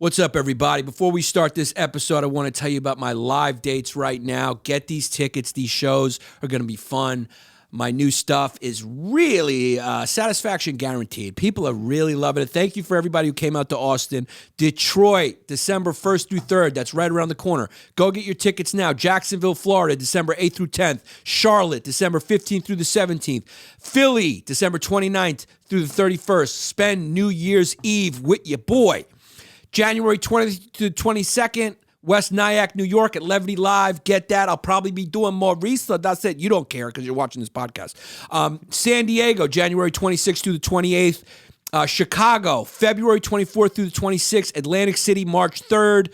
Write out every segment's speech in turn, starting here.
What's up, everybody? Before we start this episode, I want to tell you about my live dates right now. Get these tickets. These shows are going to be fun. My new stuff is really satisfaction guaranteed. People are really loving it. Thank you for everybody who came out to Austin. Detroit, December 1st through 3rd. That's right around the corner. Go get your tickets now. Jacksonville, Florida, December 8th through 10th. Charlotte, December 15th through the 17th. Philly, December 29th through the 31st. Spend New Year's Eve with your boy. January 20th to 22nd, West Nyack, New York at Levity Live. Get that. I'll probably be doing more research. That's it. You don't care because you're watching this podcast. San Diego, January 26th through the 28th. Chicago, February 24th through the 26th. Atlantic City, March 3rd.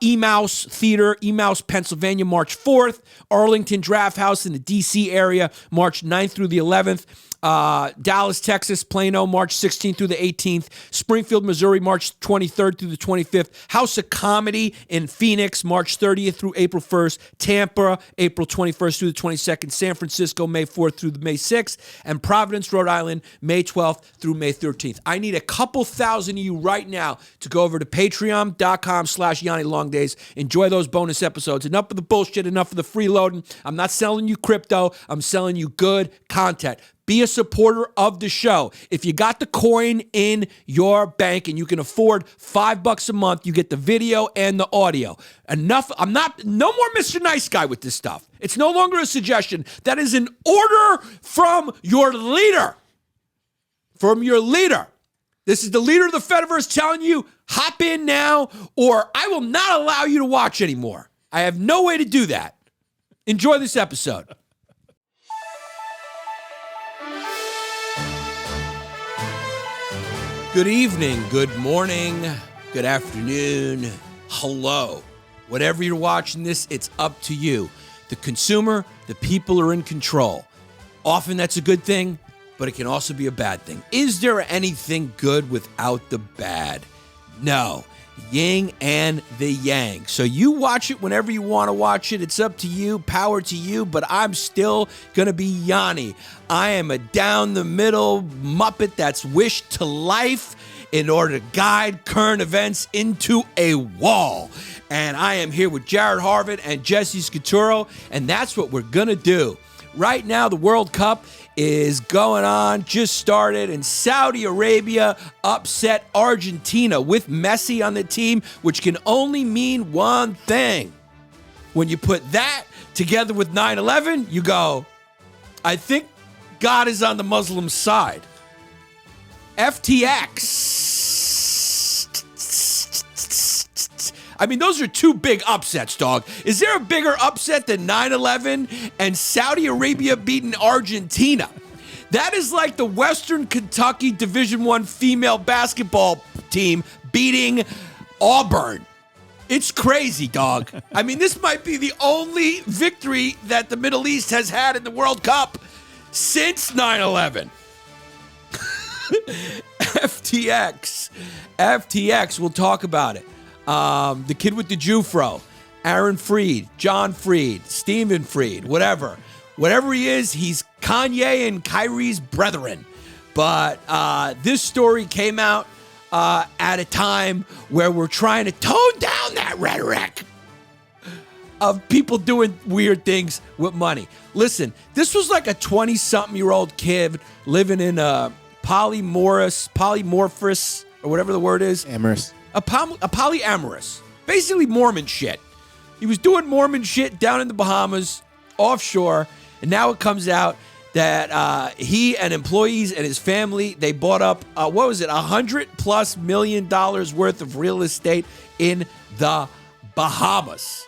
E-Mouse Theater, E-Mouse, Pennsylvania, March 4th. Arlington Draft House in the D.C. area, March 9th through the 11th. Dallas, Texas, Plano, March 16th through the 18th. Springfield, Missouri, March 23rd through the 25th. House of Comedy in Phoenix, March 30th through April 1st. Tampa, April 21st through the 22nd. San Francisco, May 4th through the May 6th. And Providence, Rhode Island, May 12th through May 13th. I need a couple thousand of you right now to go over to patreon.com/Yanni Longdays. Enjoy those bonus episodes. Enough of the bullshit, enough of the freeloading. I'm not selling you crypto. I'm selling you good content. Be a supporter of the show. If you got the coin in your bank and you can afford $5 a month, you get the video and the audio. Enough. No more Mr. Nice Guy with this stuff. It's no longer a suggestion. That is an order from your leader. From your leader. This is the leader of the Fediverse telling you, hop in now, or I will not allow you to watch anymore. I have no way to do that. Enjoy this episode. Good evening, good morning, good afternoon, hello. Whatever you're watching this, it's up to you. The consumer, the people are in control. Often that's a good thing, but it can also be a bad thing. Is there anything good without the bad? No. Yin and the yang. So you watch it whenever you want to watch it. It's up to you. Power to you. But I'm still going to be Yanni. I am a down-the-middle Muppet that's wished to life in order to guide current events into a wall. And I am here with Jared Harvard and Jesse Scaturo, and that's what we're going to do. Right now, the World Cup is going on, just started, and Saudi Arabia upset Argentina with Messi on the team, which can only mean one thing. When you put that together with 9/11, you go, I think God is on the Muslim side. FTX. I mean, those are two big upsets, dog. Is there a bigger upset than 9/11 and Saudi Arabia beating Argentina? That is like the Western Kentucky Division I female basketball team beating Auburn. It's crazy, dog. I mean, this might be the only victory that the Middle East has had in the World Cup since 9/11. FTX, we'll talk about it. The kid with the Jew-fro, Aaron Freed, John Freed, Stephen Freed, whatever he is, he's Kanye and Kyrie's brethren. But this story came out at a time where we're trying to tone down that rhetoric of people doing weird things with money. Listen, this was like a 20-something-year-old kid living in a polymorphous, or whatever the word is. Amorous. A polyamorous. Basically Mormon shit. He was doing Mormon shit down in the Bahamas, offshore, and now it comes out that he and employees and his family, they bought up, $100+ million worth of real estate in the Bahamas.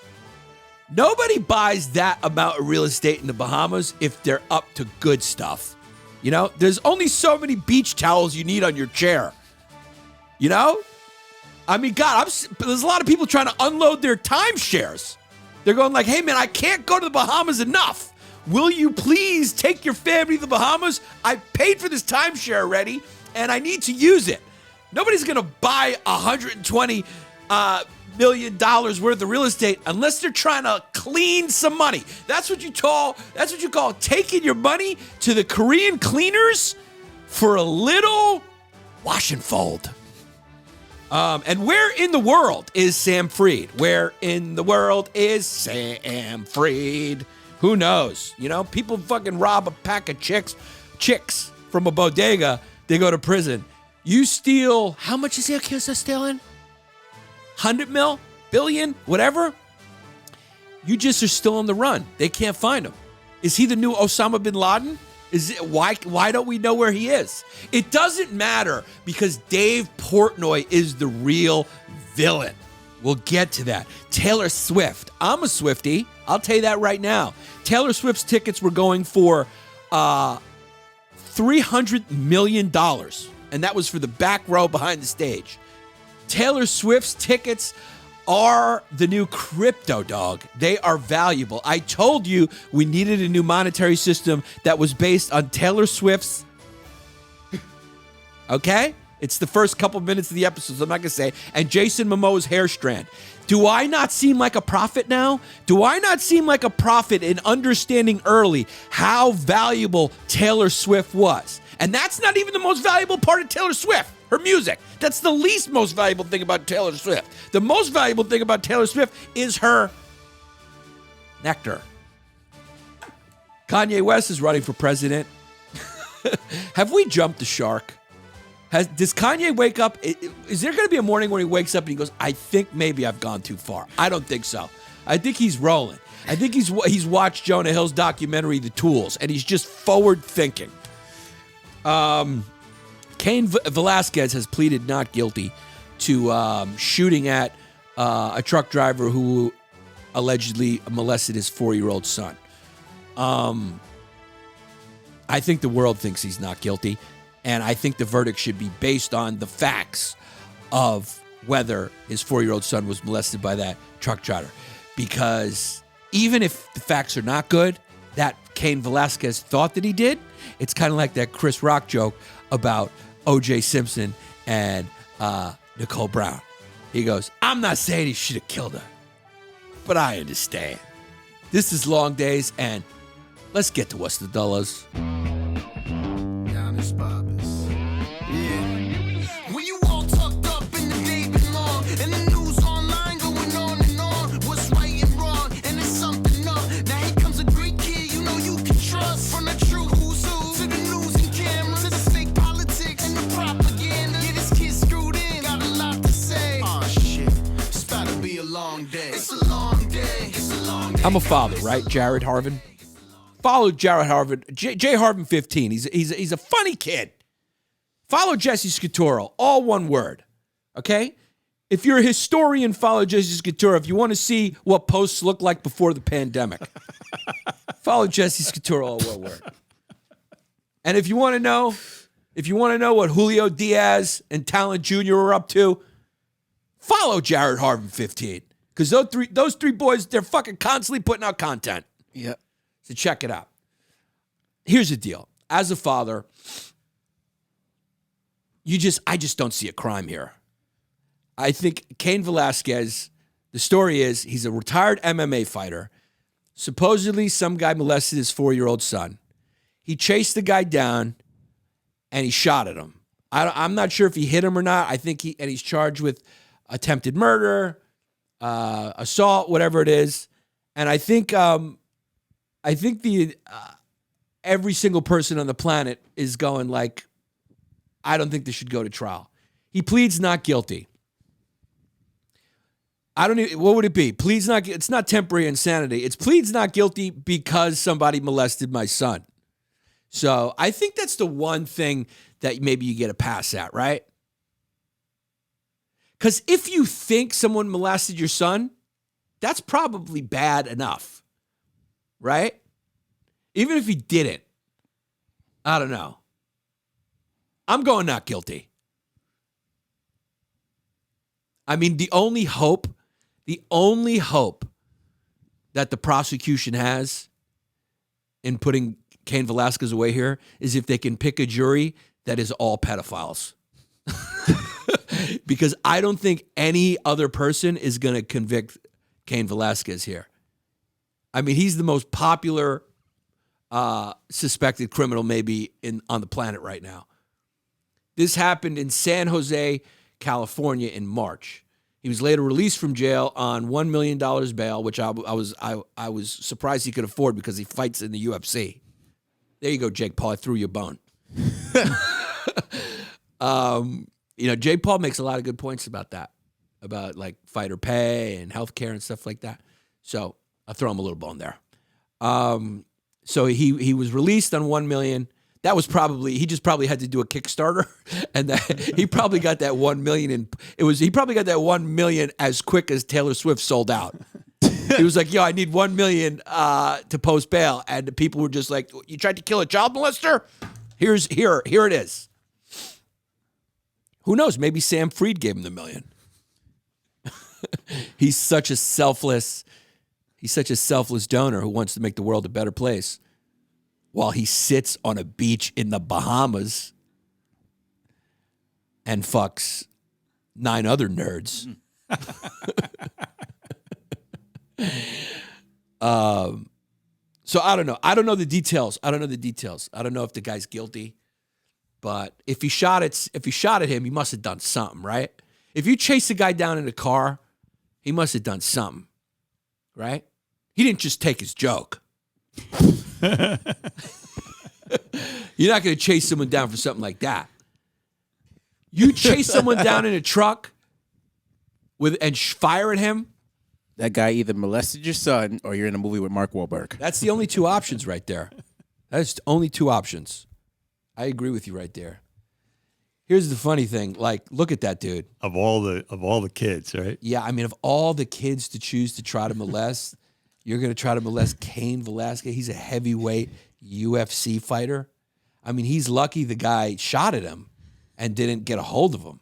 Nobody buys that amount of real estate in the Bahamas if they're up to good stuff. You know, there's only so many beach towels you need on your chair. You know? I mean, God, there's a lot of people trying to unload their timeshares. They're going like, hey, man, I can't go to the Bahamas enough. Will you please take your family to the Bahamas? I paid for this timeshare already, and I need to use it. Nobody's going to buy $120 million worth of real estate unless they're trying to clean some money. That's what you call taking your money to the Korean cleaners for a little wash and fold. And where in the world is Sam Fried? Where in the world is Sam Fried? Who knows? You know, people fucking rob a pack of chicks from a bodega. They go to prison. You steal, how much is he accused of stealing? 100 mil? Billion? Whatever? You just are still on the run. They can't find him. Is he the new Osama bin Laden? Why don't we know where he is? It doesn't matter because Dave Portnoy is the real villain. We'll get to that. Taylor Swift. I'm a Swiftie. I'll tell you that right now. Taylor Swift's tickets were going for $300 million. And that was for the back row behind the stage. Taylor Swift's tickets are the new crypto, dog. They are valuable. I told you we needed a new monetary system that was based on Taylor Swift's. Okay? It's the first couple minutes of the episode, so I'm not going to say. And Jason Momoa's hair strand. Do I not seem like a prophet now? Do I not seem like a prophet in understanding early how valuable Taylor Swift was? And that's not even the most valuable part of Taylor Swift, her music. That's the least most valuable thing about Taylor Swift. The most valuable thing about Taylor Swift is her nectar. Kanye West is running for president. Have we jumped the shark? Does Kanye wake up? Is there going to be a morning where he wakes up and he goes, I think maybe I've gone too far? I don't think so. I think he's rolling. I think he's watched Jonah Hill's documentary, The Tools, and he's just forward thinking. Cain Velasquez has pleaded not guilty to shooting at a truck driver who allegedly molested his 4-year-old son. I think the world thinks he's not guilty, and I think the verdict should be based on the facts of whether his 4-year-old son was molested by that truck driver. Because even if the facts are not good, that Cain Velasquez thought that he did, it's kind of like that Chris Rock joke about O.J. Simpson and Nicole Brown. He goes, I'm not saying he should have killed her, but I understand. This is Longdays, and let's get to what's the dollars. Yannis Pappas. Yeah. When you all tucked up in the day long, and the news online going on and on, what's right and wrong, and it's something up. Now here comes a great kid you know you can trust. From the true who's who, to the news and cameras, to the fake politics and the propaganda. Yeah, this kid screwed in, got a lot to say. Aw, shit, it's about to be a long day. It's a long day. It's a long day. I'm a father, right? Jared Harvin. Follow Jared Harvin, J Harvin 15. He's a funny kid. Follow Jesse Scaturo, all one word. Okay? If you're a historian, follow Jesse Scaturo. If you want to see what posts look like before the pandemic, follow Jesse Scaturo, all one word. And if you want to know what Julio Diaz and Talent Jr. are up to, follow Jared Harvin 15. Because those three boys, they're fucking constantly putting out content. Yep. So check it out. Here's the deal. As a father, I just don't see a crime here. I think Cain Velasquez, the story is he's a retired MMA fighter. Supposedly some guy molested his 4-year-old son. He chased the guy down and he shot at him. I'm not sure if he hit him or not. I think he's charged with attempted murder, assault, whatever it is. And I think every single person on the planet is going like, I don't think this should go to trial. He pleads not guilty. What would it be? Pleads not. It's not temporary insanity. It's pleads not guilty because somebody molested my son. So I think that's the one thing that maybe you get a pass at, right? Because if you think someone molested your son, that's probably bad enough. Right? Even if he didn't. I don't know. I'm going not guilty. I mean, the only hope that the prosecution has in putting Cain Velasquez away here is if they can pick a jury that is all pedophiles. Because I don't think any other person is going to convict Cain Velasquez here. I mean, he's the most popular suspected criminal maybe on the planet right now. This happened in San Jose, California in March. He was later released from jail on $1 million bail, which I was surprised he could afford because he fights in the UFC. There you go, Jake Paul. I threw you a bone. Jake Paul makes a lot of good points about that, about like fighter pay and healthcare and stuff like that. So I'll throw him a little bone there. So he was released on $1 million. That was he just probably had to do a Kickstarter, and he probably got that $1 million. He probably got that $1 million as quick as Taylor Swift sold out. He was like, "Yo, I need $1 million to post bail," and the people were just like, "You tried to kill a child molester? Here it is." Who knows? Maybe Sam Fried gave him the $1 million. He's such a selfless donor who wants to make the world a better place, while he sits on a beach in the Bahamas and fucks 9 other nerds. So I don't know. I don't know the details. I don't know if the guy's guilty, but if he shot at him, he must have done something, right? If you chase a guy down in a car, he must have done something, right? He didn't just take his joke. You're not going to chase someone down for something like that. You chase someone down in a truck and fire at him. That guy either molested your son or you're in a movie with Mark Wahlberg. That's the only 2 options right there. That's the only 2 options. I agree with you right there. Here's the funny thing. Like, look at that dude. Of all the kids, right? Yeah, I mean, of all the kids to choose to try to molest, you're going to try to molest Cain Velasquez. He's a heavyweight UFC fighter. I mean, he's lucky the guy shot at him and didn't get a hold of him.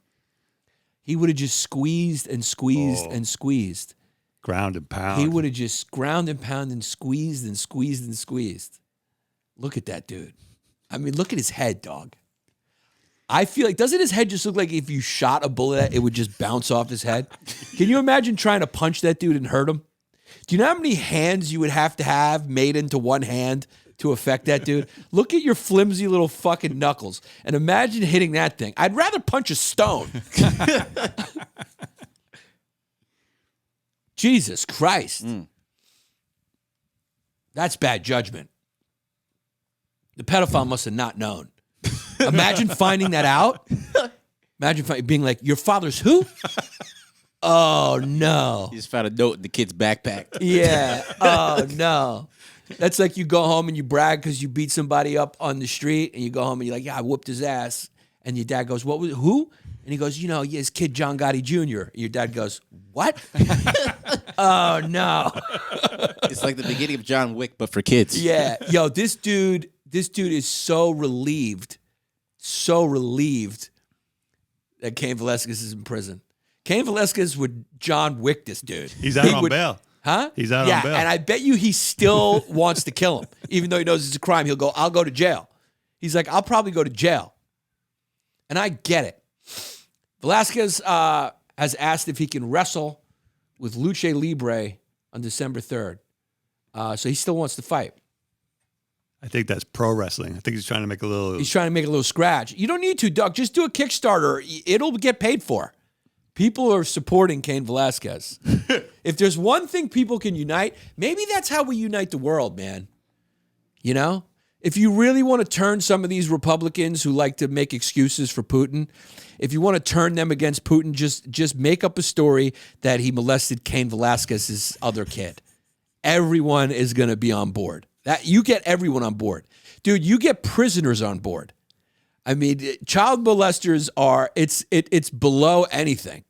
He would have just squeezed and squeezed and squeezed. Ground and pound. He would have just ground and pound and squeezed and squeezed and squeezed. Look at that dude. I mean, look at his head, dog. I feel like, doesn't his head just look like if you shot a bullet, it would just bounce off his head? Can you imagine trying to punch that dude and hurt him? Do you know how many hands you would have to have made into one hand to affect that dude? Look at your flimsy little fucking knuckles and imagine hitting that thing. I'd rather punch a stone. Jesus Christ. That's bad judgment. The pedophile must have not known. Imagine finding that out. Imagine being like, your father's who? Oh, no. You just found a note in the kid's backpack. Yeah. Oh, no. That's like you go home and you brag because you beat somebody up on the street, and you go home and you're like, yeah, I whooped his ass. And your dad goes, who? And he goes, his kid John Gotti Jr. And your dad goes, what? Oh, no. It's like the beginning of John Wick, but for kids. Yeah. Yo, this dude is so relieved that Cain Velasquez is in prison. Cain Velasquez would John Wick this dude. He's out on bail. Huh? He's out on bail. Yeah, and I bet you he still wants to kill him. Even though he knows it's a crime, he'll go, I'll go to jail. He's like, I'll probably go to jail. And I get it. Velasquez has asked if he can wrestle with Lucha Libre on December 3rd. So he still wants to fight. I think that's pro wrestling. I think he's trying to make a little... He's trying to make a little scratch. You don't need to, Doug. Just do a Kickstarter. It'll get paid for. People are supporting Cain Velasquez. If there's one thing people can unite, maybe that's how we unite the world, man. You know? If you really want to turn some of these Republicans who like to make excuses for Putin, if you want to turn them against Putin, just make up a story that he molested Cain Velasquez's other kid. Everyone is going to be on board. That you get everyone on board. Dude, you get prisoners on board. I mean, child molesters are, it's below anything.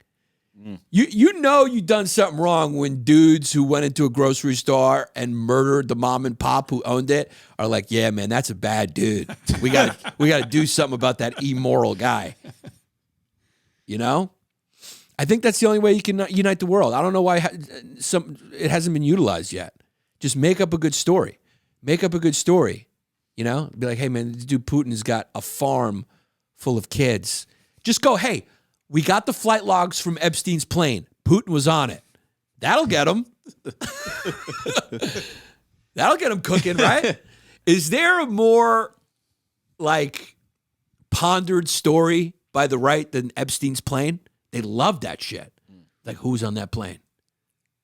You know you done something wrong when dudes who went into a grocery store and murdered the mom and pop who owned it are like, yeah, man, that's a bad dude. We got to do something about that immoral guy. You know? I think that's the only way you can unite the world. I don't know why it hasn't been utilized yet. Just make up a good story. Make up a good story. You know? Be like, hey, man, this dude Putin has got a farm full of kids. Just go, hey, we got the flight logs from Epstein's plane. Putin was on it. That'll get him. That'll get him cooking, right? Is there a more, like, pondered story by the right than Epstein's plane? They love that shit. Like, who's on that plane?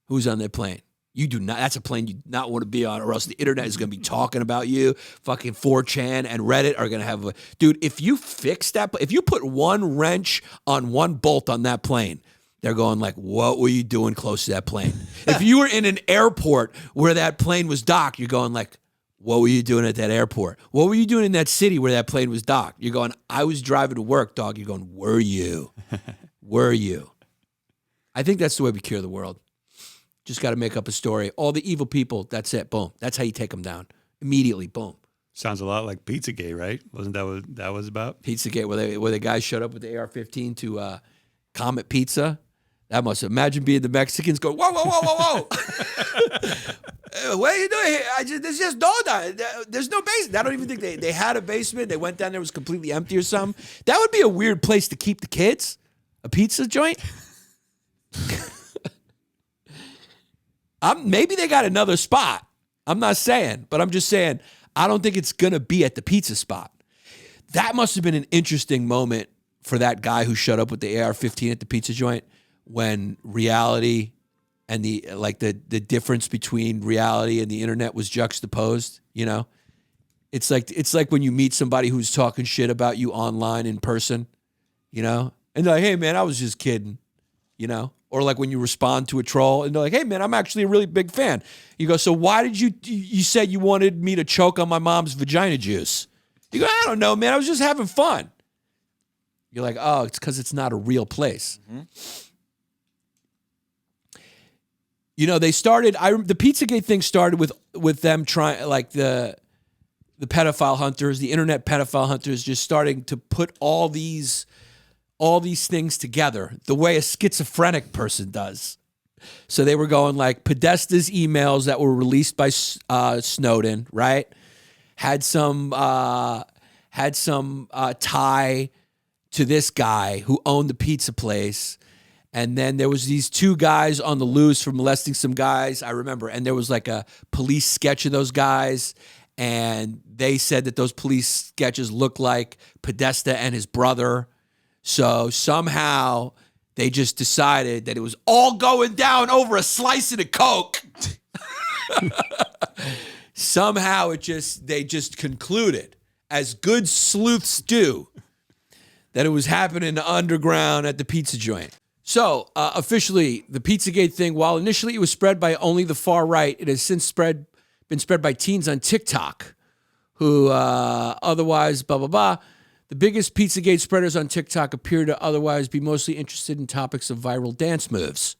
Who's on that plane? You do not. That's a plane you do not want to be on, or else the internet is going to be talking about you. Fucking 4chan and Reddit are going to have dude, if you fix that, if you put one wrench on one bolt on that plane, they're going like, what were you doing close to that plane? If you were in an airport where that plane was docked, you're going like, what were you doing at that airport? What were you doing in that city where that plane was docked? You're going, I was driving to work, dog. You're going, were you? Were you? I think that's the way we cure the world. Just got to make up a story. All the evil people, that's it. Boom. That's how you take them down. Immediately, boom. Sounds a lot like Pizzagate, right? Wasn't that what that was about? Pizzagate, where the guy showed up with the AR-15 to Comet Pizza. That must imagine being the Mexicans going, whoa, whoa, whoa, whoa, whoa. What are you doing here? There's just no down. There's no basement. I don't even think they had a basement. They went down there, it was completely empty or something. That would be a weird place to keep the kids. A pizza joint. Maybe they got another spot. I'm not saying, but I'm just saying, I don't think it's going to be at the pizza spot. That must have been an interesting moment for that guy who showed up with the AR-15 at the pizza joint, when reality and the difference between reality and the internet was juxtaposed. You know, it's like when you meet somebody who's talking shit about you online in person, you know, and they're like, hey man, I was just kidding, you know. Or like when you respond to a troll and they're like, hey man, I'm actually a really big fan. You go, so why did you said you wanted me to choke on my mom's vagina juice? You go, I don't know, man, I was just having fun. You're like, oh, it's because it's not a real place. Mm-hmm. You know, they started, the Pizzagate thing started with them trying, like the pedophile hunters, the internet pedophile hunters, just starting to put all these things together the way a schizophrenic person does. So they were going like Podesta's emails that were released by Snowden, right? Had some tie to this guy who owned the pizza place. And then there was these two guys on the loose for molesting some guys, I remember. And there was like a police sketch of those guys. And they said that those police sketches looked like Podesta and his brother. So somehow they just decided that it was all going down over a slice of Coke. Somehow they just concluded, as good sleuths do, that it was happening underground at the pizza joint. So officially, the Pizzagate thing, while initially it was spread by only the far right, it has since been spread by teens on TikTok, who otherwise blah blah blah. The biggest Pizzagate spreaders on TikTok appear to otherwise be mostly interested in topics of viral dance moves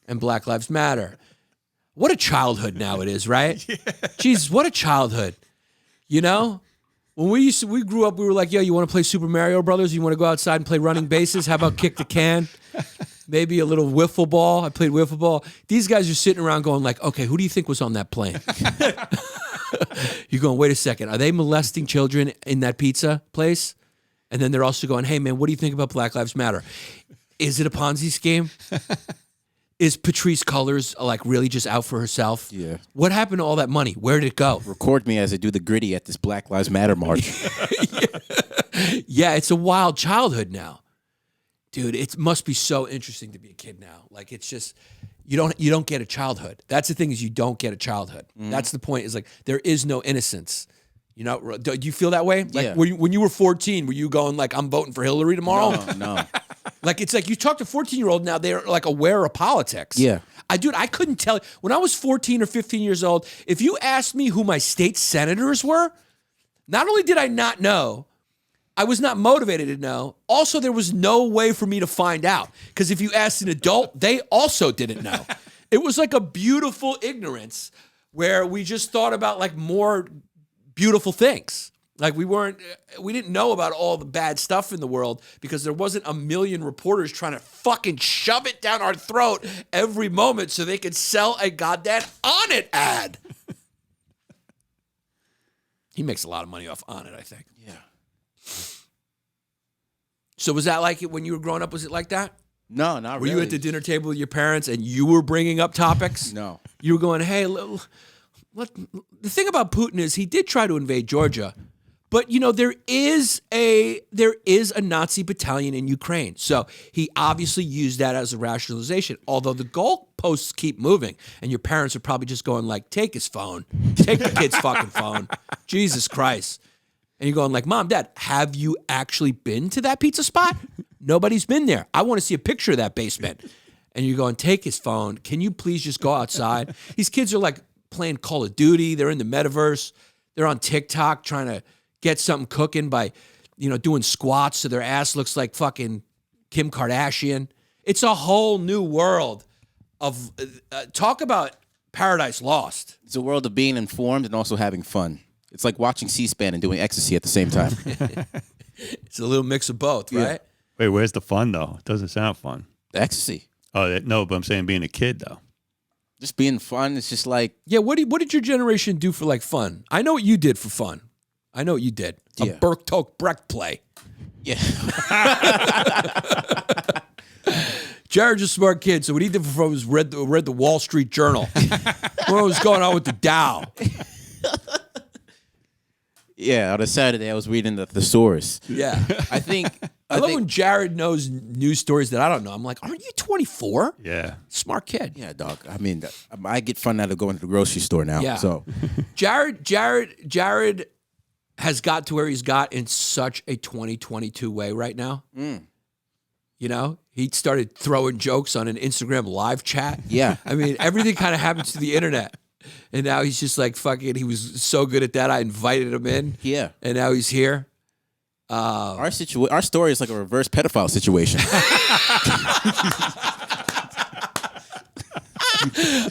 and Black Lives Matter. What a childhood now it is, right? Yeah. Jeez, what a childhood. You know? When we grew up, we were like, yo, you want to play Super Mario Brothers? You want to go outside and play running bases? How about kick the can? Maybe a little wiffle ball. I played wiffle ball. These guys are sitting around going like, okay, who do you think was on that plane? You're going, wait a second. Are they molesting children in that pizza place? And then they're also going, hey, man, what do you think about Black Lives Matter? Is it a Ponzi scheme? Is Patrice Cullors like really just out for herself? Yeah. What happened to all that money? Where did it go? Record me as I do the gritty at this Black Lives Matter march. Yeah, it's a wild childhood now. Dude, it must be so interesting to be a kid now. Like, it's just, you don't get a childhood. That's the thing, is you don't get a childhood. Mm. That's the point, is like, there is no innocence. You know, do you feel that way? Like, yeah. When you were 14, were you going like, I'm voting for Hillary tomorrow? No. Like, it's like you talk to 14-year-old now, they're like aware of politics. Yeah. I couldn't tell. When I was 14 or 15 years old, if you asked me who my state senators were, not only did I not know, I was not motivated to know. Also, there was no way for me to find out. Because if you asked an adult, they also didn't know. It was like a beautiful ignorance where we just thought about like more beautiful things. Like we didn't know about all the bad stuff in the world because there wasn't a million reporters trying to fucking shove it down our throat every moment so they could sell a goddamn On It ad. He makes a lot of money off On It, I think. Yeah. So was that like it when you were growing up? Was it like that? No, not really. Were you at the dinner table with your parents and you were bringing up topics? No. You were going, hey, the thing about Putin is he did try to invade Georgia, But there is a Nazi battalion in Ukraine. So he obviously used that as a rationalization. Although the goalposts keep moving, and your parents are probably just going like, take his phone. Take the kid's fucking phone. Jesus Christ. And you're going like, Mom, Dad, have you actually been to that pizza spot? Nobody's been there. I want to see a picture of that basement. And you're going, take his phone. Can you please just go outside? These kids are like playing Call of Duty. They're in the metaverse. They're on TikTok trying to get something cooking by, doing squats so their ass looks like fucking Kim Kardashian. It's a whole new world of, talk about Paradise Lost. It's a world of being informed and also having fun. It's like watching C-SPAN and doing ecstasy at the same time. It's a little mix of both, right? Wait, where's the fun though? It doesn't sound fun. Ecstasy. Oh no, but I'm saying being a kid though. Just being fun. It's just like, Yeah, what did your generation do for like fun? I know what you did for fun. I know what you did. A Yeah. Berktok Brecht play. yeah. Jared's a smart kid, so what he did for fun was read the Wall Street Journal. What was going on with the Dow? Yeah, on a Saturday, I was reading the thesaurus. Yeah. I think... I love when Jared knows news stories that I don't know. I'm like, aren't you 24? Yeah. Smart kid. Yeah, dog. I mean, I get fun out of going to the grocery store now. Yeah. So, Jared has got to where he's got in such a 2022 way right now. He started throwing jokes on an Instagram live chat. Yeah. I mean, everything kind of happens to the internet. And now he's just like, fucking, he was so good at that. I invited him in. yeah. And now he's here. Our story is like a reverse pedophile situation.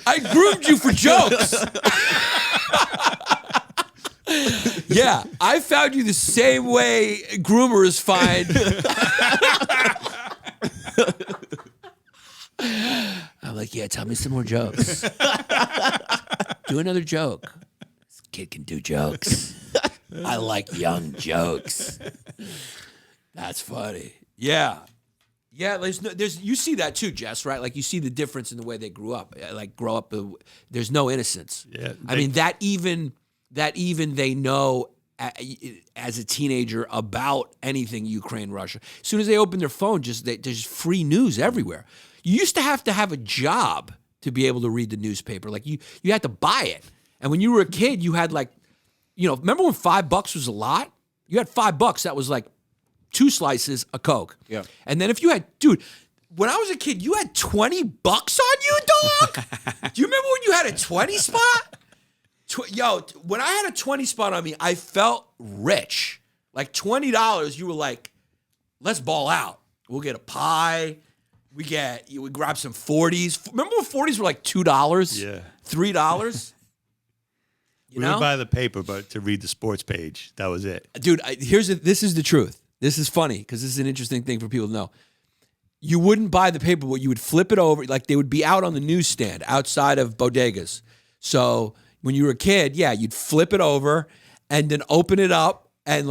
I groomed you for jokes. Yeah, I found you the same way groomers find. I'm like, yeah, tell me some more jokes. Do another joke. This kid can do jokes. I like young jokes. That's funny. Yeah. Yeah, there's you see that too, Jess, right? Like you see the difference in the way they grew up. Like grow up, there's no innocence. Yeah, I mean that even they know as a teenager about anything Ukraine, Russia. As soon as they open their phone, there's free news everywhere. You used to have a job to be able to read the newspaper. Like you had to buy it. And when you were a kid, you had like, remember when $5 was a lot? You had $5. That was like 2 slices of Coke. Yeah. And then if you had, dude, when I was a kid, you had $20 on you, dog? Do you remember when you had a 20 spot? When I had a 20 spot on me, I felt rich. Like $20, you were like, let's ball out. We'll get a pie. We grab some 40s. Remember when 40s were like $2? Yeah. $3? We would buy the paper, but to read the sports page, that was it. Dude, this is the truth. This is funny because this is an interesting thing for people to know. You wouldn't buy the paper, but you would flip it over. Like they would be out on the newsstand outside of bodegas. So when you were a kid, yeah, you'd flip it over and then open it up and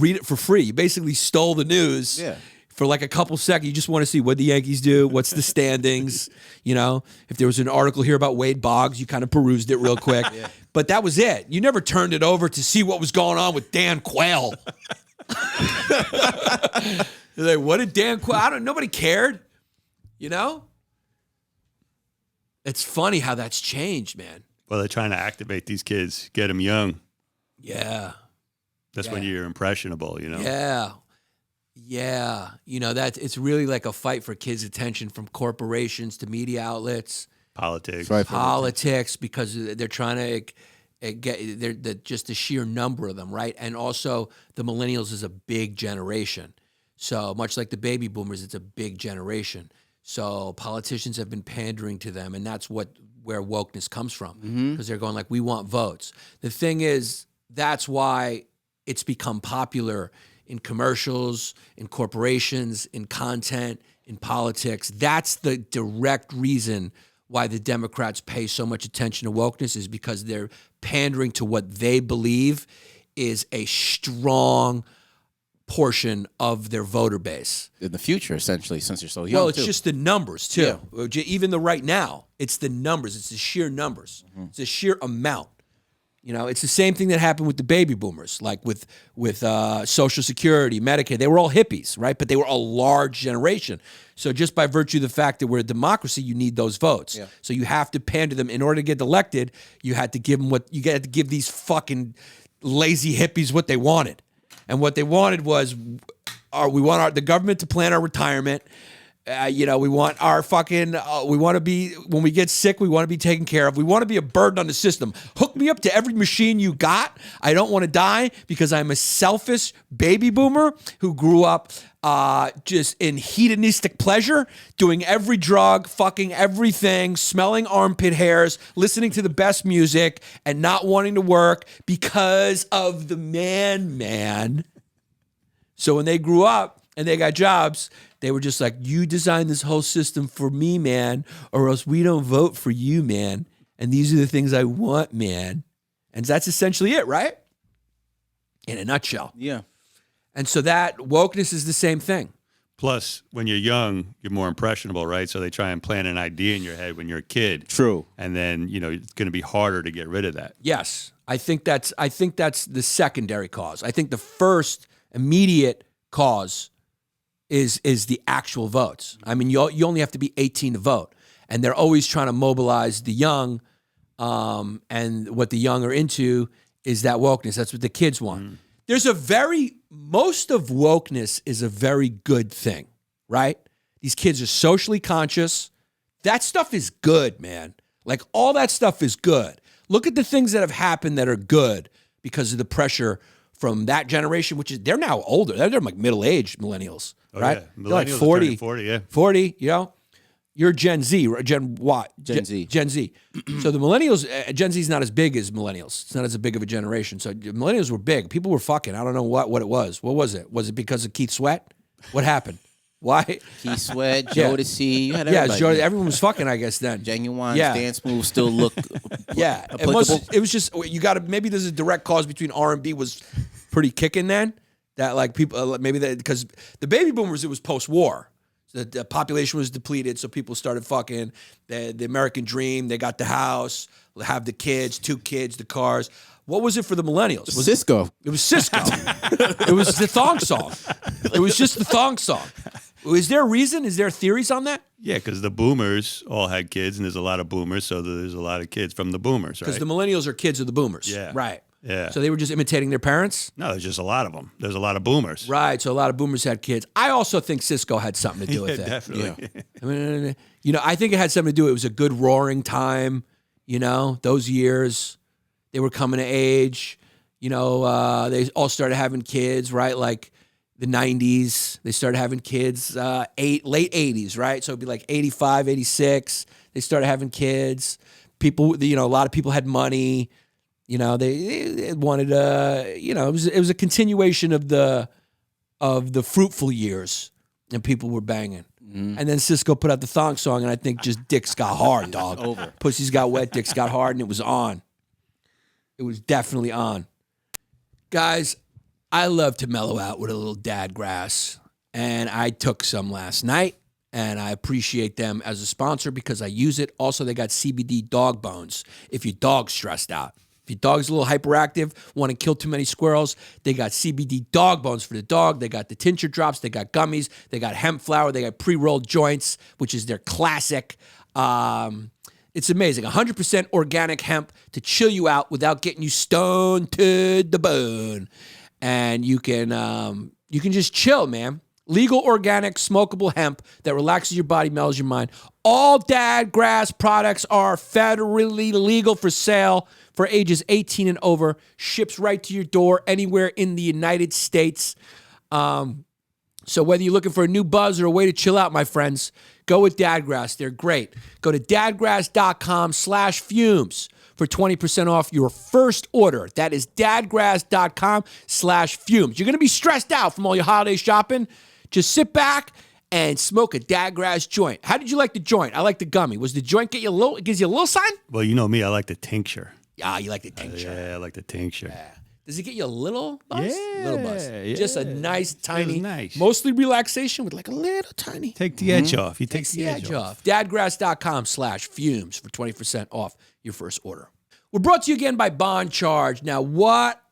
read it for free. You basically stole the news. Yeah. For like a couple seconds, you just want to see what the Yankees do, what's the standings, If there was an article here about Wade Boggs, you kind of perused it real quick. Yeah. But that was it. You never turned it over to see what was going on with Dan Quayle. Like, what did Dan Quayle? Nobody cared, It's funny how that's changed, man. Well, they're trying to activate these kids, get them young. Yeah. That's when you're impressionable, Yeah. Yeah. That it's really like a fight for kids' attention from corporations to media outlets. Politics. Politics, because they're trying to get just the sheer number of them, right? And also the millennials is a big generation. So much like the baby boomers, it's a big generation. So politicians have been pandering to them, and that's where wokeness comes from, because they're going like, we want votes. The thing is, that's why it's become popular in commercials, in corporations, in content, in politics. That's the direct reason why the Democrats pay so much attention to wokeness, is because they're pandering to what they believe is a strong portion of their voter base. In the future, essentially, since you're so young. Well, it's just the numbers, too. Yeah. Even the right now, it's the numbers. It's the sheer numbers. It's the sheer amount. You know, it's the same thing that happened with the baby boomers, like with Social Security, Medicaid. They were all hippies, right? But they were a large generation. So just by virtue of the fact that we're a democracy, you need those votes. Yeah. So you have to pander them. In order to get elected, you had to give them had to give these fucking lazy hippies what they wanted. And what they wanted was, we want the government to plan our retirement. We want our fucking, we want to be, when we get sick, we want to be taken care of. We want to be a burden on the system. Hook me up to every machine you got. I don't want to die because I'm a selfish baby boomer who grew up just in hedonistic pleasure, doing every drug, fucking everything, smelling armpit hairs, listening to the best music, and not wanting to work because of the man. So when they grew up and they got jobs, they were just like, you designed this whole system for me, man, or else we don't vote for you, man. And these are the things I want, man. And that's essentially it, right? In a nutshell. Yeah. And so that wokeness is the same thing. Plus, when you're young, you're more impressionable, right? So they try and plant an idea in your head when you're a kid. True. And then, it's going to be harder to get rid of that. Yes. I think that's the secondary cause. I think the first immediate cause is the actual votes. I mean, you only have to be 18 to vote. And they're always trying to mobilize the young, and what the young are into is that wokeness. That's what the kids want. There's most of wokeness is a very good thing, right? These kids are socially conscious. That stuff is good, man. Like, all that stuff is good. Look at the things that have happened that are good because of the pressure from that generation, which is, they're now older. They're like middle-aged millennials, right? Yeah. They're like Millennials 40, 40, yeah. 40, You're Gen Z, right? Gen what? Gen Z. Gen Z. So the millennials, Gen Z is not as big as millennials. It's not as big of a generation. So millennials were big. People were fucking. I don't know what it was. What was it? Was it because of Keith Sweat? What happened? Why? Keith Sweat, Jodeci, you had Yeah, everybody. everyone was fucking, I guess, then. Genuine Yeah. dance moves still look Yeah, applicable. it was just, you got to, maybe there's a direct cause between R&B was pretty kicking then, that like people, maybe that, because the baby boomers, it was post-war. The population was depleted, so people started fucking the American dream. They got the house, have the kids, 2 kids, the cars. What was it for the millennials? Was Cisco. It was Cisco. It was the thong song. It was just the thong song. Is there a reason? Is there theories on that? Yeah, because the boomers all had kids, and there's a lot of boomers, so there's a lot of kids from the boomers, right? Because the millennials are kids of the boomers. Yeah. Right. Yeah. So they were just imitating their parents? No, there's just a lot of them. There's a lot of boomers. Right. So a lot of boomers had kids. I also think Cisco had something to do with it. Definitely. Yeah. I mean, I think it had something to do. It was a good roaring time, those years. They were coming to age. They all started having kids, right? Like the 90s, they started having kids, late 80s, right? So it'd be like 85, 86. They started having kids. People, a lot of people had money. They wanted it was a continuation of the fruitful years, and people were banging. And then Cisco put out the thong song, and I think just dicks got hard, dog. Over. Pussies got wet, dicks got hard, and it was on. It was definitely on. Guys, I love to mellow out with a little dad grass, and I took some last night, and I appreciate them as a sponsor because I use it. Also, they got CBD dog bones if your dog's stressed out. If your dog's a little hyperactive, want to kill too many squirrels, they got CBD dog bones for the dog. They got the tincture drops. They got gummies. They got hemp flour. They got pre-rolled joints, which is their classic. It's amazing. 100% organic hemp to chill you out without getting you stoned to the bone. And you can just chill, man. Legal, organic, smokable hemp that relaxes your body, mellows your mind. All Dad Grass products are federally legal for sale for ages 18 and over. Ships right to your door anywhere in the United States. So whether you're looking for a new buzz or a way to chill out, my friends, go with Dadgrass. They're great. Go to dadgrass.com/fumes for 20% off your first order. That is dadgrass.com/fumes. You're going to be stressed out from all your holiday shopping. Just sit back and smoke a Dadgrass joint. How did you like the joint? I like the gummy. Was the joint get you a little? It gives you a little sign? Well, you know me. I like the tincture. Ah, you like the tincture. Yeah, I like the tincture. Yeah. Does it get you a little buzz? Yeah, Little buzz. yeah. Just a nice, tiny, nice. mostly relaxation with like a little tiny. Take the edge off. You take Takes the edge off. Dadgrass.com/fumes for 20% off your first order. We're brought to you again by Bond Charge. Now, what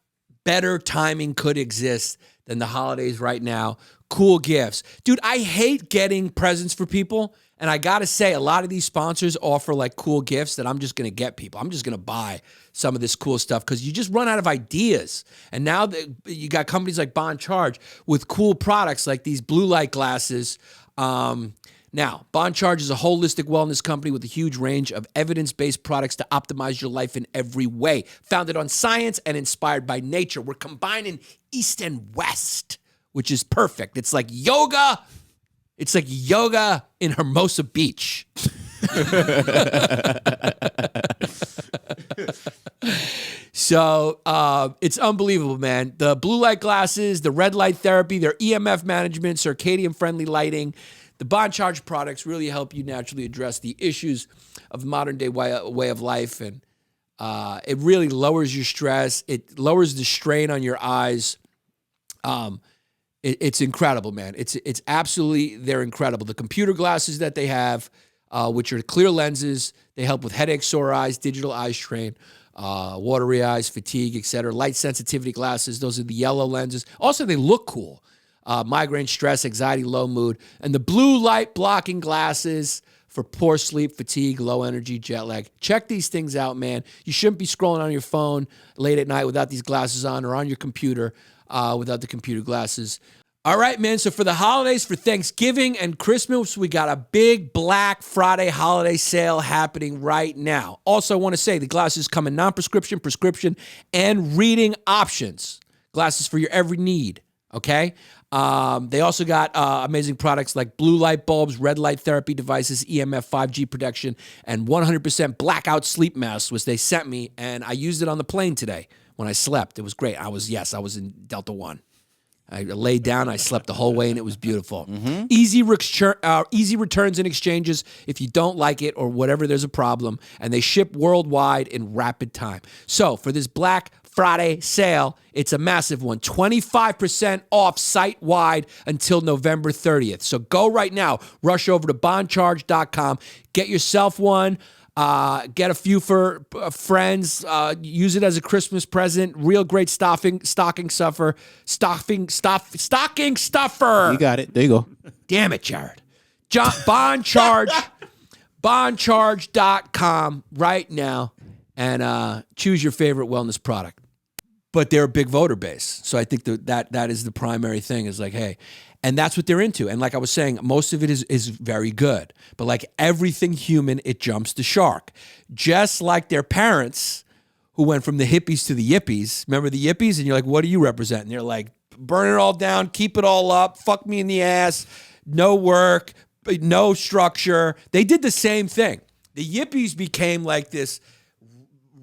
better timing could exist than the holidays right now? Cool gifts. Dude, I hate getting presents for people. And I got to say, a lot of these sponsors offer like cool gifts that I'm just going to get people. I'm just going to buy some of this cool stuff because you just run out of ideas. And now that you got companies like Bond Charge with cool products like these blue light glasses. Now, Bond Charge is a holistic wellness company with a huge range of evidence-based products to optimize your life in every way. Founded on science and inspired by nature, we're combining East and West, which is perfect. It's like yoga. It's like yoga in Hermosa Beach. So it's unbelievable, man. The blue light glasses, the red light therapy, their EMF management, circadian-friendly lighting. The Bond Charge products really help you naturally address the issues of modern-day way of life, and it really lowers your stress. It lowers the strain on your eyes. It's incredible, man. It's absolutely, they're incredible. The computer glasses that they have, which are clear lenses, they help with headaches, sore eyes, digital eye strain, watery eyes, fatigue, etc. Light sensitivity glasses, those are the yellow lenses. Also, they look cool. Migraine, stress, anxiety, low mood. And the blue light blocking glasses for poor sleep, fatigue, low energy, jet lag. Check these things out, man. You shouldn't be scrolling on your phone late at night without these glasses on, or on your computer without the computer glasses. All right, man. So for the holidays, for Thanksgiving and Christmas, we got a big Black Friday holiday sale happening right now. Also, I want to say the glasses come in non-prescription, prescription, and reading options. Glasses for your every need, okay? They also got amazing products like blue light bulbs, red light therapy devices, EMF 5G protection, and 100% blackout sleep masks, which they sent me, and I used it on the plane today when I slept. It was great. I was in Delta One. I laid down, I slept the whole way, and it was beautiful. Mm-hmm. Easy returns and exchanges if you don't like it or whatever, there's a problem, and they ship worldwide in rapid time. So for this Black Friday sale, it's a massive one. 25% off site-wide until November 30th. So go right now. Rush over to bondcharge.com. Get yourself one. Get a few for friends. Use it as a Christmas present. Real great stocking stuffer. Stocking stuffer. You got it. There you go. Damn it, Jared. Bond Charge. Bondcharge.com right now and choose your favorite wellness product. But they're a big voter base. So I think that is the primary thing is like, hey, and that's what they're into. And like I was saying, most of it is very good. But like everything human, it jumps the shark. Just like their parents who went from the hippies to the yippies. Remember the yippies? And you're like, what do you represent? And they're like, burn it all down, keep it all up, fuck me in the ass, no work, no structure. They did the same thing. The yippies became like this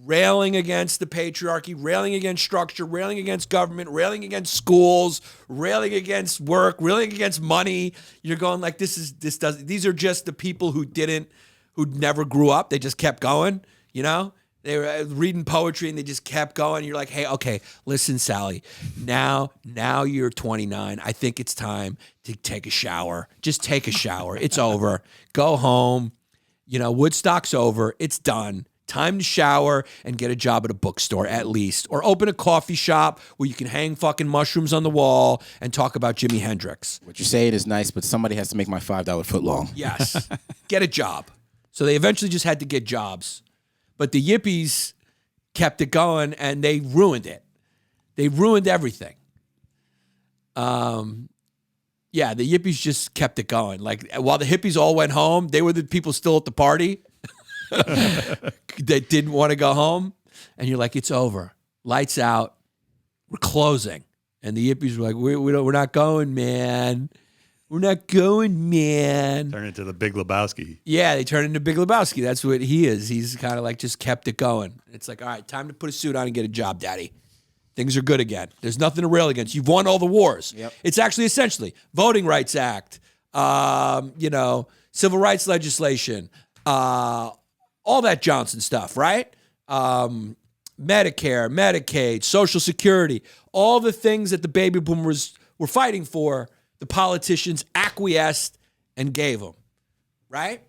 railing against the patriarchy, railing against structure, railing against government, railing against schools, railing against work, railing against money. You're going like, these are just the people who never grew up. They just kept going, you know? They were reading poetry and they just kept going. You're like, hey, okay, listen, Sally, now you're 29. I think it's time to take a shower. Just take a shower. It's over. Go home. You know, Woodstock's over. It's done. Time to shower and get a job at a bookstore at least. Or open a coffee shop where you can hang fucking mushrooms on the wall and talk about Jimi Hendrix. What you're saying is nice, but somebody has to make my $5 foot long. Yes. Get a job. So they eventually just had to get jobs. But the yippies kept it going and they ruined it. They ruined everything. Yeah, the yippies just kept it going. Like while the hippies all went home, they were the people still at the party. That didn't want to go home, and you're like, it's over, lights out, we're closing, and the yippies were like, we're not going, man, we're not going, man. Turn into the Big Lebowski. Yeah, they turn into Big Lebowski. That's what he is. He's kind of like just kept it going. It's like, all right, time to put a suit on and get a job, daddy. Things are good again. There's nothing to rail against. You've won all the wars. Yep. It's actually essentially Voting Rights Act, civil rights legislation, all that Johnson stuff, right? Medicare, Medicaid, Social Security, all the things that the baby boomers were fighting for, the politicians acquiesced and gave them, right?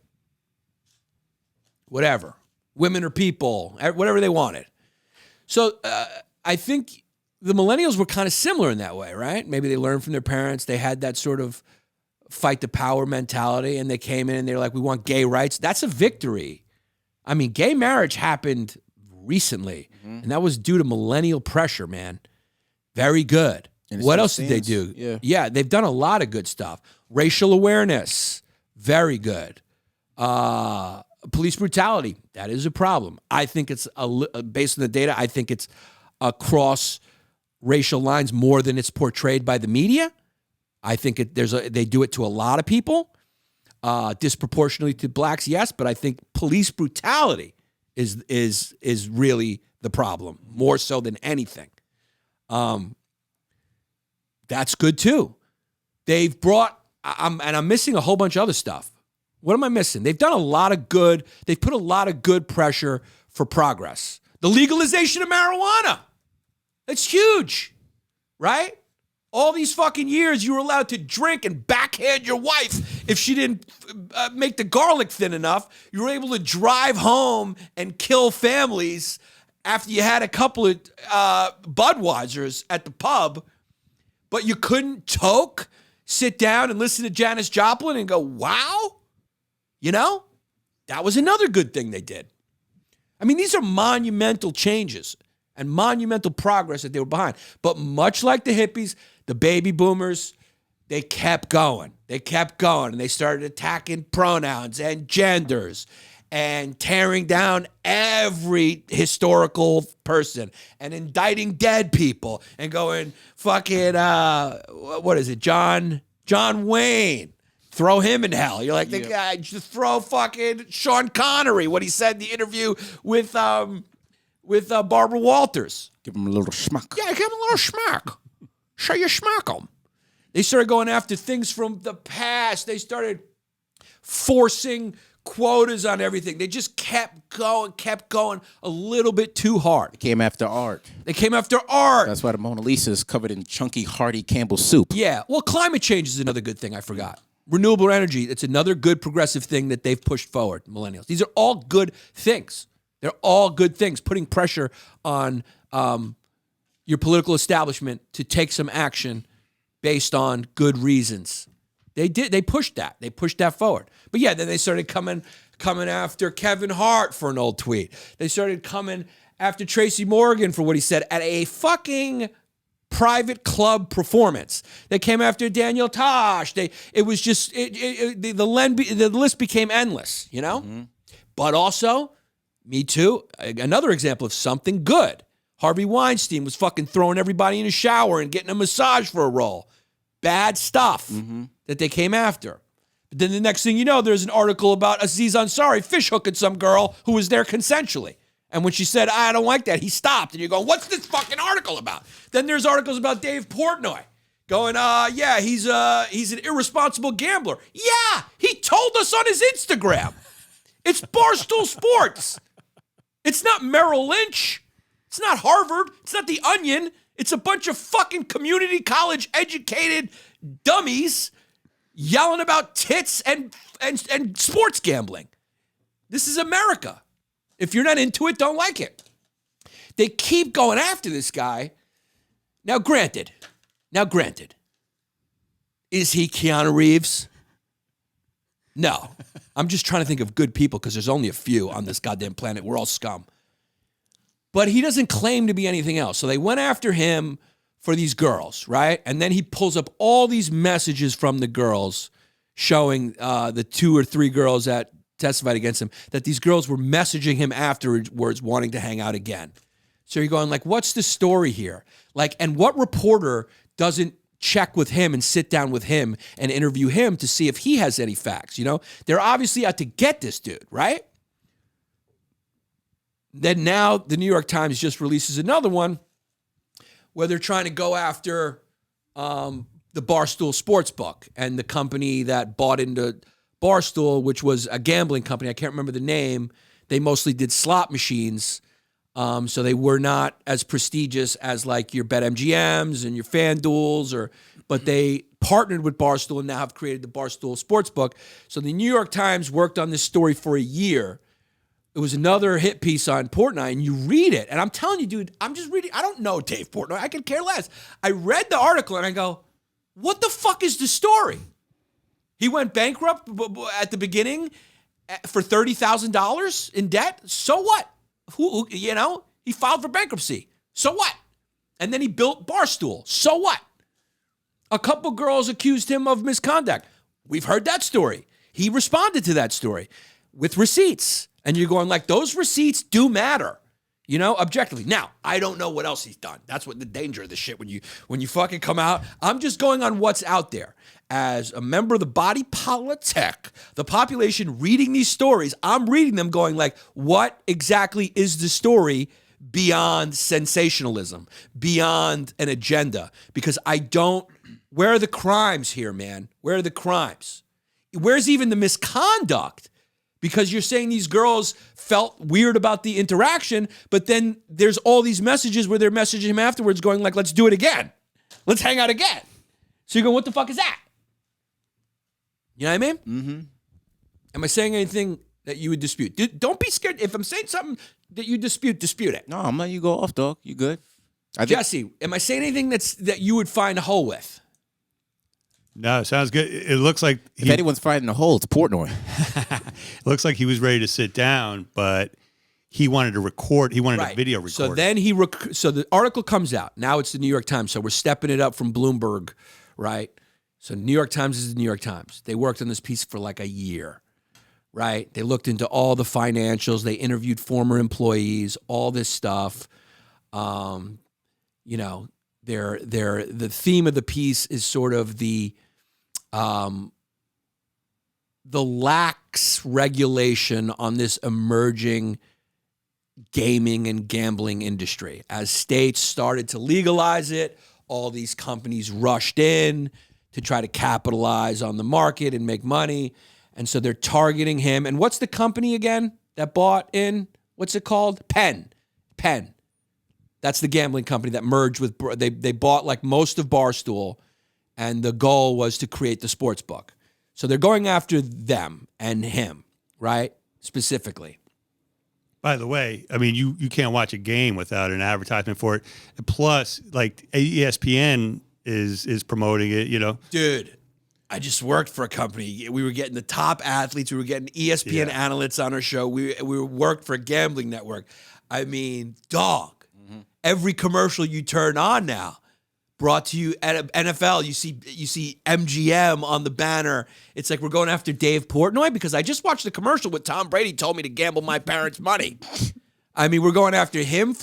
Whatever. Women are people, whatever they wanted. So I think the millennials were kind of similar in that way, right? Maybe they learned from their parents. They had that sort of fight the power mentality, and they came in and they're like, we want gay rights. That's a victory. I mean, gay marriage happened recently, and that was due to millennial pressure, man. Very good. What else did they do? Yeah, they've done a lot of good stuff. Racial awareness, very good. Police brutality, that is a problem. I think it's, based on the data, I think it's across racial lines more than it's portrayed by the media. I think they do it to a lot of people, disproportionately to blacks, yes, but I think police brutality is really the problem, more so than anything. That's good too. They've brought, I'm missing a whole bunch of other stuff. What am I missing? They've done a lot of good. They've put a lot of good pressure for progress. The legalization of marijuana. That's huge, right? All these fucking years you were allowed to drink and backhand your wife if she didn't make the garlic thin enough. You were able to drive home and kill families after you had a couple of Budweisers at the pub, but you couldn't toke, sit down and listen to Janis Joplin and go, wow? You know? That was another good thing they did. I mean, these are monumental changes and monumental progress that they were behind. But much like the hippies, the baby boomers, they kept going. They kept going, and they started attacking pronouns and genders and tearing down every historical person and indicting dead people and going fucking, what is it, John Wayne. Throw him in hell. You're like, the guy, just throw fucking Sean Connery, what he said in the interview with Barbara Walters. Give him a little schmuck. Yeah, give him a little schmuck. Show you schmuck him. They started going after things from the past. They started forcing quotas on everything. They just kept going a little bit too hard. They came after art. That's why the Mona Lisa is covered in chunky, hearty Campbell's soup. Yeah. Well, climate change is another good thing I forgot. Renewable energy, it's another good progressive thing that they've pushed forward, millennials. These are all good things. They're all good things, putting pressure on your political establishment to take some action based on good reasons. They pushed that. They pushed that forward. But yeah, then they started coming after Kevin Hart for an old tweet. They started coming after Tracy Morgan for what he said at a fucking private club performance. They came after Daniel Tosh. The list became endless, you know? Mm-hmm. But also, Me Too, another example of something good. Harvey Weinstein was fucking throwing everybody in a shower and getting a massage for a role. Bad stuff that they came after. But then the next thing you know, there's an article about Aziz Ansari fish hooking some girl who was there consensually. And when she said, I don't like that, he stopped. And you're going, what's this fucking article about? Then there's articles about Dave Portnoy going, yeah, he's an irresponsible gambler. Yeah, he told us on his Instagram. It's Barstool Sports. It's not Merrill Lynch. It's not Harvard. It's not The Onion. It's a bunch of fucking community college educated dummies yelling about tits and sports gambling. This is America. If you're not into it, don't like it. They keep going after this guy. Now, granted, is he Keanu Reeves? No. I'm just trying to think of good people because there's only a few on this goddamn planet. We're all scum. But he doesn't claim to be anything else. So they went after him for these girls, right? And then he pulls up all these messages from the girls showing the 2 or 3 girls that testified against him, that these girls were messaging him afterwards wanting to hang out again. So you're going like, what's the story here? Like, and what reporter doesn't check with him and sit down with him and interview him to see if he has any facts, you know? They're obviously out to get this dude, right? Then now the New York Times just releases another one where they're trying to go after the Barstool Sportsbook and the company that bought into Barstool, which was a gambling company. I can't remember the name. They mostly did slot machines. So they were not as prestigious as like your BetMGMs and your FanDuels, but they partnered with Barstool and now have created the Barstool Sportsbook. So the New York Times worked on this story for a year it was another hit piece on Portnoy, and you read it, and I'm telling you, dude, I'm just reading. I don't know Dave Portnoy. I could care less. I read the article, and I go, what the fuck is the story? He went bankrupt at the beginning for $30,000 in debt. So what? He filed for bankruptcy. So what? And then he built Barstool. So what? A couple girls accused him of misconduct. We've heard that story. He responded to that story with receipts. And you're going like, those receipts do matter, objectively. Now, I don't know what else he's done. That's what the danger of this shit when you fucking come out. I'm just going on what's out there. As a member of the body politic, the population reading these stories, I'm reading them going like, what exactly is the story beyond sensationalism, beyond an agenda? Because where are the crimes here, man? Where are the crimes? Where's even the misconduct? Because you're saying these girls felt weird about the interaction, but then there's all these messages where they're messaging him afterwards going like, let's do it again. Let's hang out again. So you go, what the fuck is that? You know what I mean? Mm-hmm. Am I saying anything that you would dispute? Don't be scared. If I'm saying something that you dispute it. No, I'm letting you go off, dog. You good? Jesse, am I saying anything that you would find a hole with? No, sounds good. It looks like if anyone's finding a hole, it's Portnoy. It looks like he was ready to sit down, but he wanted to record. He wanted a video record. So then so the article comes out. Now it's the New York Times. So we're stepping it up from Bloomberg, right? So New York Times is the New York Times. They worked on this piece for like a year, right? They looked into all the financials. They interviewed former employees, all this stuff. The theme of the piece is sort of the lax regulation on this emerging gaming and gambling industry. As states started to legalize it, all these companies rushed in to try to capitalize on the market and make money. And so they're targeting him. And what's the company again that bought in? What's it called? Penn. That's the gambling company that merged with, they bought like most of Barstool, and the goal was to create the sports book. So they're going after them and him, right? Specifically. By the way, I mean, you can't watch a game without an advertisement for it. Plus, like ESPN is promoting it, Dude, I just worked for a company. We were getting the top athletes. We were getting ESPN analysts on our show. We worked for a gambling network. I mean, dog. Every commercial you turn on now, brought to you at NFL, you see MGM on the banner. It's like we're going after Dave Portnoy because I just watched the commercial with Tom Brady told me to gamble my parents' money. I mean, we're going after him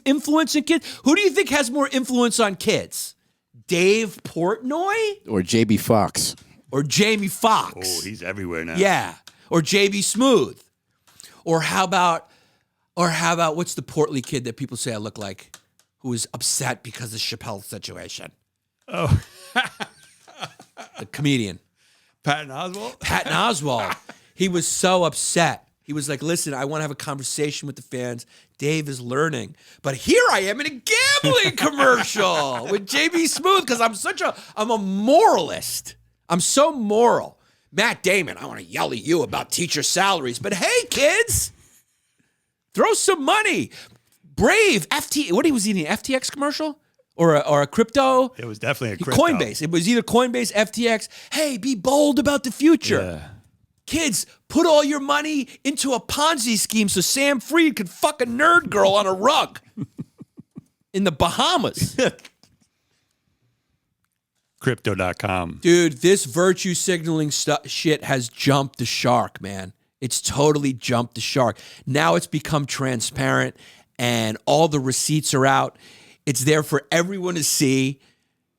influencing kids. Who do you think has more influence on kids? Dave Portnoy? Or JB Fox. Or Jamie Foxx? Oh, he's everywhere now. Yeah. Or JB Smooth. Or how about what's the portly kid that people say I look like who is upset because of Chappelle's situation? Oh. The comedian. Patton Oswalt? Patton Oswalt. He was so upset. He was like, listen, I want to have a conversation with the fans. Dave is learning. But here I am in a gambling commercial with JB Smooth because I'm a moralist. I'm so moral. Matt Damon, I want to yell at you about teacher salaries. But hey, kids, throw some money. Brave, what was he in, an FTX commercial? Or a crypto? It was definitely a crypto. Coinbase. It was either Coinbase, FTX. Hey, be bold about the future. Yeah. Kids, put all your money into a Ponzi scheme so Sam Fried could fuck a nerd girl on a rug in the Bahamas. Crypto.com. Dude, this virtue signaling shit has jumped the shark, man. It's totally jumped the shark. Now it's become transparent and all the receipts are out. It's there for everyone to see.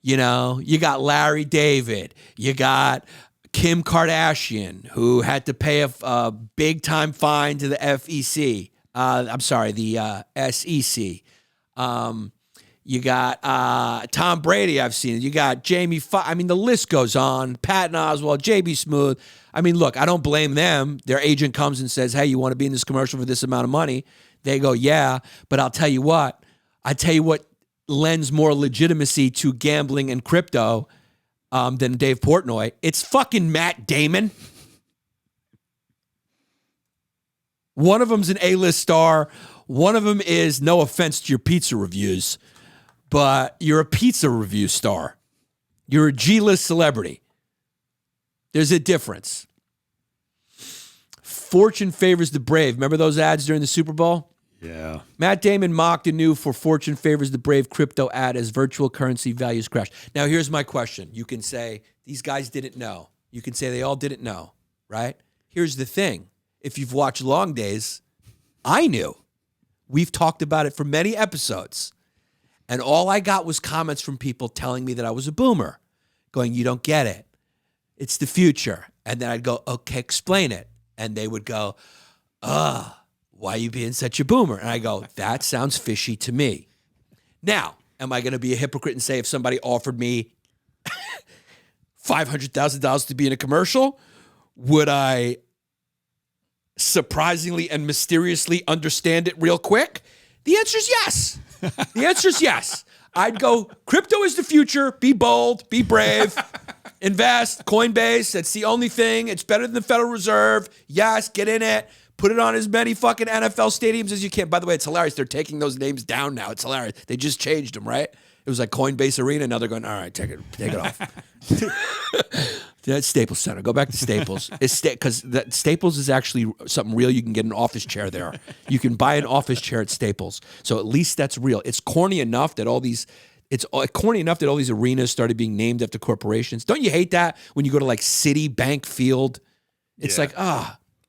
You know, you got Larry David. You got Kim Kardashian, who had to pay a big-time fine to the FEC. The SEC. You got Tom Brady, I've seen it. You got Jamie Foxx. I mean, the list goes on. Patton Oswalt, JB Smooth. I mean, look, I don't blame them. Their agent comes and says, hey, you want to be in this commercial for this amount of money? They go, yeah, but I'll tell you what. Lends more legitimacy to gambling and crypto than Dave Portnoy. It's fucking Matt Damon. One of them's an A-list star. One of them is, no offense to your pizza reviews, but you're a pizza review star. You're a G-list celebrity. There's a difference. Fortune favors the brave. Remember those ads during the Super Bowl? Yeah. Matt Damon mocked a new "For Fortune favors the brave" crypto ad as virtual currency values crash. Now, here's my question. You can say, these guys didn't know. You can say they all didn't know, right? Here's the thing. If you've watched Longdays, I knew. We've talked about it for many episodes. And all I got was comments from people telling me that I was a boomer, going, you don't get it. It's the future. And then I'd go, okay, explain it. And they would go, why are you being such a boomer? And I go, that sounds fishy to me. Now, am I going to be a hypocrite and say if somebody offered me $500,000 to be in a commercial, would I surprisingly and mysteriously understand it real quick? The answer is yes. The answer is yes. I'd go, crypto is the future. Be bold, be brave, invest, Coinbase. That's the only thing. It's better than the Federal Reserve. Yes, get in it. Put it on as many fucking NFL stadiums as you can. By the way, it's hilarious. They're taking those names down now. It's hilarious. They just changed them, right? It was like Coinbase Arena. Now they're going, all right, take it off. That's Staples Center. Go back to Staples. Because Staples is actually something real. You can get an office chair there. You can buy an office chair at Staples. So at least that's real. It's corny enough that all these arenas started being named after corporations. Don't you hate that when you go to like Citibank Field? It's like,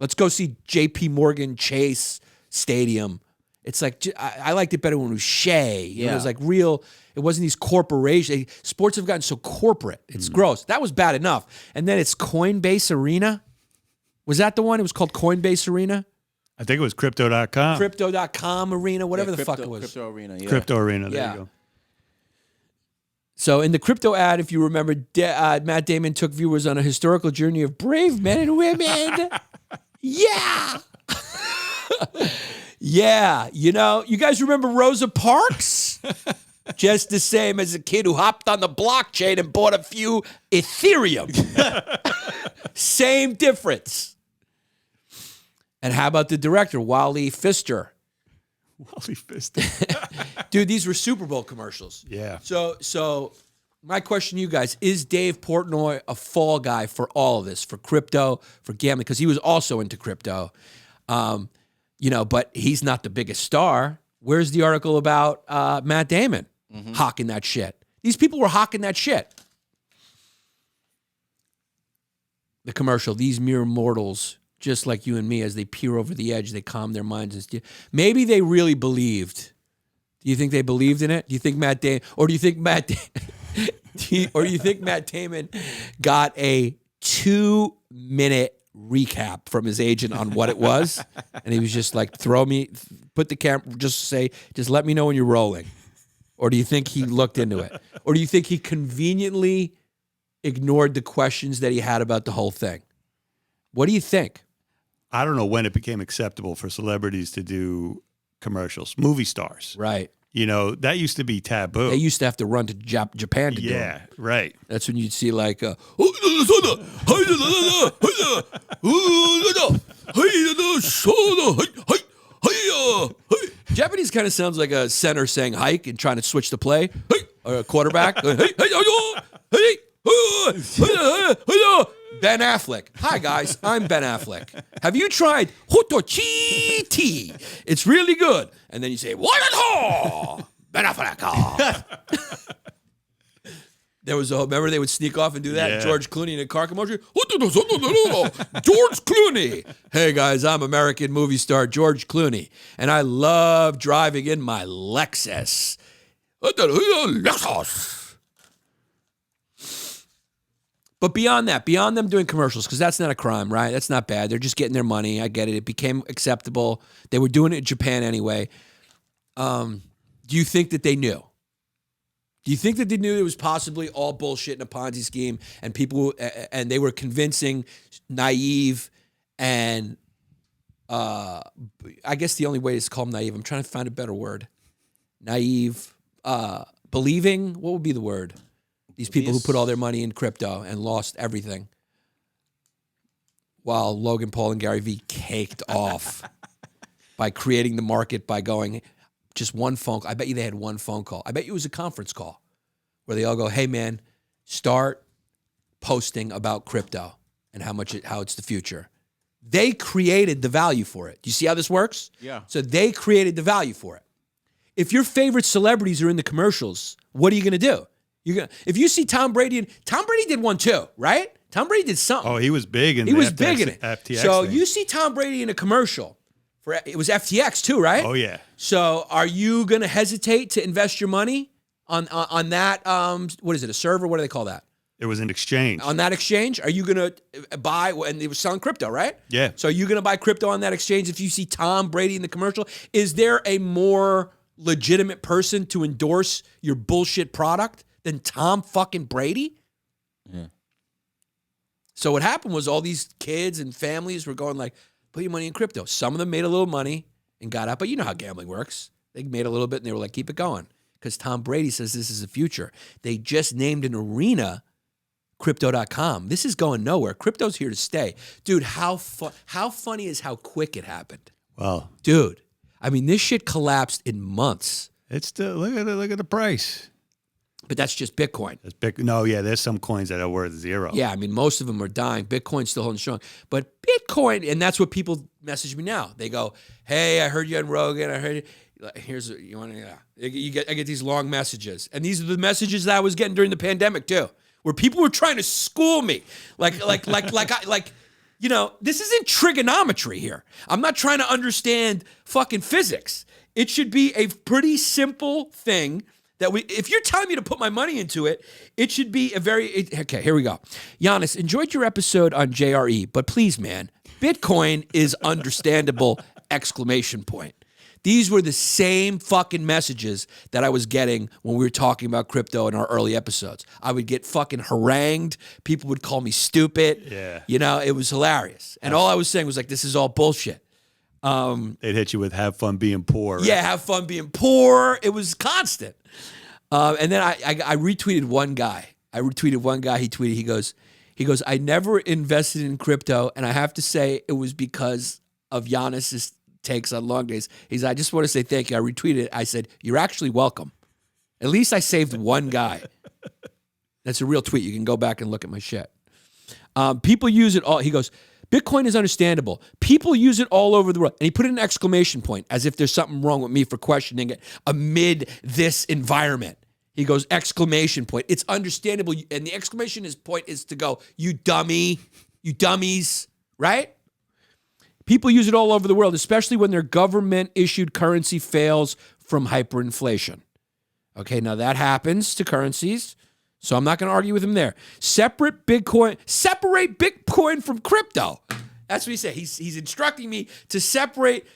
let's go see J.P. Morgan Chase Stadium. It's like, I liked it better when it was Shea. It was like real. It wasn't these corporations. Sports have gotten so corporate. It's gross. That was bad enough. And then it's Coinbase Arena. Was that the one? It was called Coinbase Arena? I think it was crypto.com. Crypto.com Arena, whatever the fuck it was. Crypto Arena, yeah. Crypto Arena, there you go. So in the crypto ad, if you remember, Matt Damon took viewers on a historical journey of brave men and women. Yeah. Yeah. You know, you guys remember Rosa Parks? Just the same as a kid who hopped on the blockchain and bought a few Ethereum. Same difference. And how about the director, Wally Pfister? Wally Pfister. Dude, these were Super Bowl commercials. Yeah. So my question to you guys, is Dave Portnoy a fall guy for all of this, for crypto, for gambling? Because he was also into crypto. But he's not the biggest star. Where's the article about Matt Damon hawking that shit? These people were hawking that shit. The commercial, these mere mortals, just like you and me, as they peer over the edge, they calm their minds. Maybe they really believed. Do you think they believed in it? Do you think Matt Damon, or do you think Matt Damon got a 2-minute recap from his agent on what it was, and he was just like, put the camera, just let me know when you're rolling? Or do you think he looked into it? Or do you think he conveniently ignored the questions that he had about the whole thing? What do you think? I don't know when it became acceptable for celebrities to do commercials. Movie stars. Right. You know, that used to be taboo. They used to have to run to Japan to do it. Yeah, right. That's when you'd see like, Japanese kind of sounds like a center saying hike and trying to switch the play. Or a quarterback. Ben Affleck. Hi, guys. I'm Ben Affleck. Have you tried Hotochi tea? It's really good. And then you say, what at all? Ben Affleck. Remember they would sneak off and do that? Yeah. George Clooney in a car commercial. George Clooney. Hey, guys, I'm American movie star George Clooney, and I love driving in my Lexus. Lexus. But beyond that, beyond them doing commercials, because that's not a crime, right? That's not bad. They're just getting their money. I get it. It became acceptable. They were doing it in Japan anyway. Do you think that they knew? Do you think that they knew it was possibly all bullshit in a Ponzi scheme, and people, and they were convincing, naive, and I guess the only way is to call them naive. I'm trying to find a better word. Naive, believing. What would be the word? These people who put all their money in crypto and lost everything, while Logan Paul and Gary Vee caked off. by creating the market by going just one phone call. I bet you they had one phone call. I bet you it was a conference call where they all go, hey, man, start posting about crypto and how it's the future. They created the value for it. Do you see how this works? Yeah. So they created the value for it. If your favorite celebrities are in the commercials, what are you going to do? If you see Tom Brady, and Tom Brady did one too, right? Tom Brady did something. Oh, he was big in He was big in it. FTX so thing. you see Tom Brady in a commercial. It was FTX too, right? Oh, yeah. So are you going to hesitate to invest your money on that, what is it, a server? What do they call that? It was an exchange. On that exchange? Are you going to buy, and they were selling crypto, right? Yeah. So are you going to buy crypto on that exchange if you see Tom Brady in the commercial? Is there a more legitimate person to endorse your bullshit product than Tom fucking Brady? Yeah. So what happened was all these kids and families were going like, put your money in crypto. Some of them made a little money and got out, but you know how gambling works. They made a little bit and they were like, keep it going. Because Tom Brady says this is the future. They just named an arena Crypto.com. This is going nowhere. Crypto's here to stay. Dude, how funny is how quick it happened? Well, Dude, I mean, this shit collapsed in months. it's still look at the price. But that's just Bitcoin. That's big. No, yeah, there's some coins that are worth zero. Yeah, I mean, most of them are dying. Bitcoin's still holding strong. But Bitcoin, and that's what people message me now. They go, hey, I heard you on Rogan. I heard you. Here's what you want to, yeah. I get these long messages. And these are the messages that I was getting during the pandemic too, where people were trying to school me. Like, you know, this isn't trigonometry here. I'm not trying to understand fucking physics. It should be a pretty simple thing that if you're telling me to put my money into it, it should be okay, here we go. Yannis, enjoyed your episode on JRE, but please, man, Bitcoin is understandable, ! These were the same fucking messages that I was getting when we were talking about crypto in our early episodes. I would get fucking harangued. People would call me stupid. Yeah. You know, it was hilarious. And all I was saying was like, this is all bullshit. They'd hit you with "have fun being poor." Right? Yeah, have fun being poor. It was constant. And then I retweeted one guy. He tweeted, he goes, I never invested in crypto, and I have to say it was because of Yannis's takes on Longdays. I just want to say thank you. I retweeted it. I said, you're actually welcome. At least I saved one guy. That's a real tweet. You can go back and look at my shit. People use it all. He goes, Bitcoin is understandable. People use it all over the world. And he put an exclamation point as if there's something wrong with me for questioning it amid this environment. He goes, exclamation point. It's understandable. And the exclamation point is to go, you dummy, you dummies, right? People use it all over the world, especially when their government-issued currency fails from hyperinflation. Okay, now that happens to currencies, so I'm not going to argue with him there. Separate Bitcoin from crypto. That's what he said. He's instructing me to separate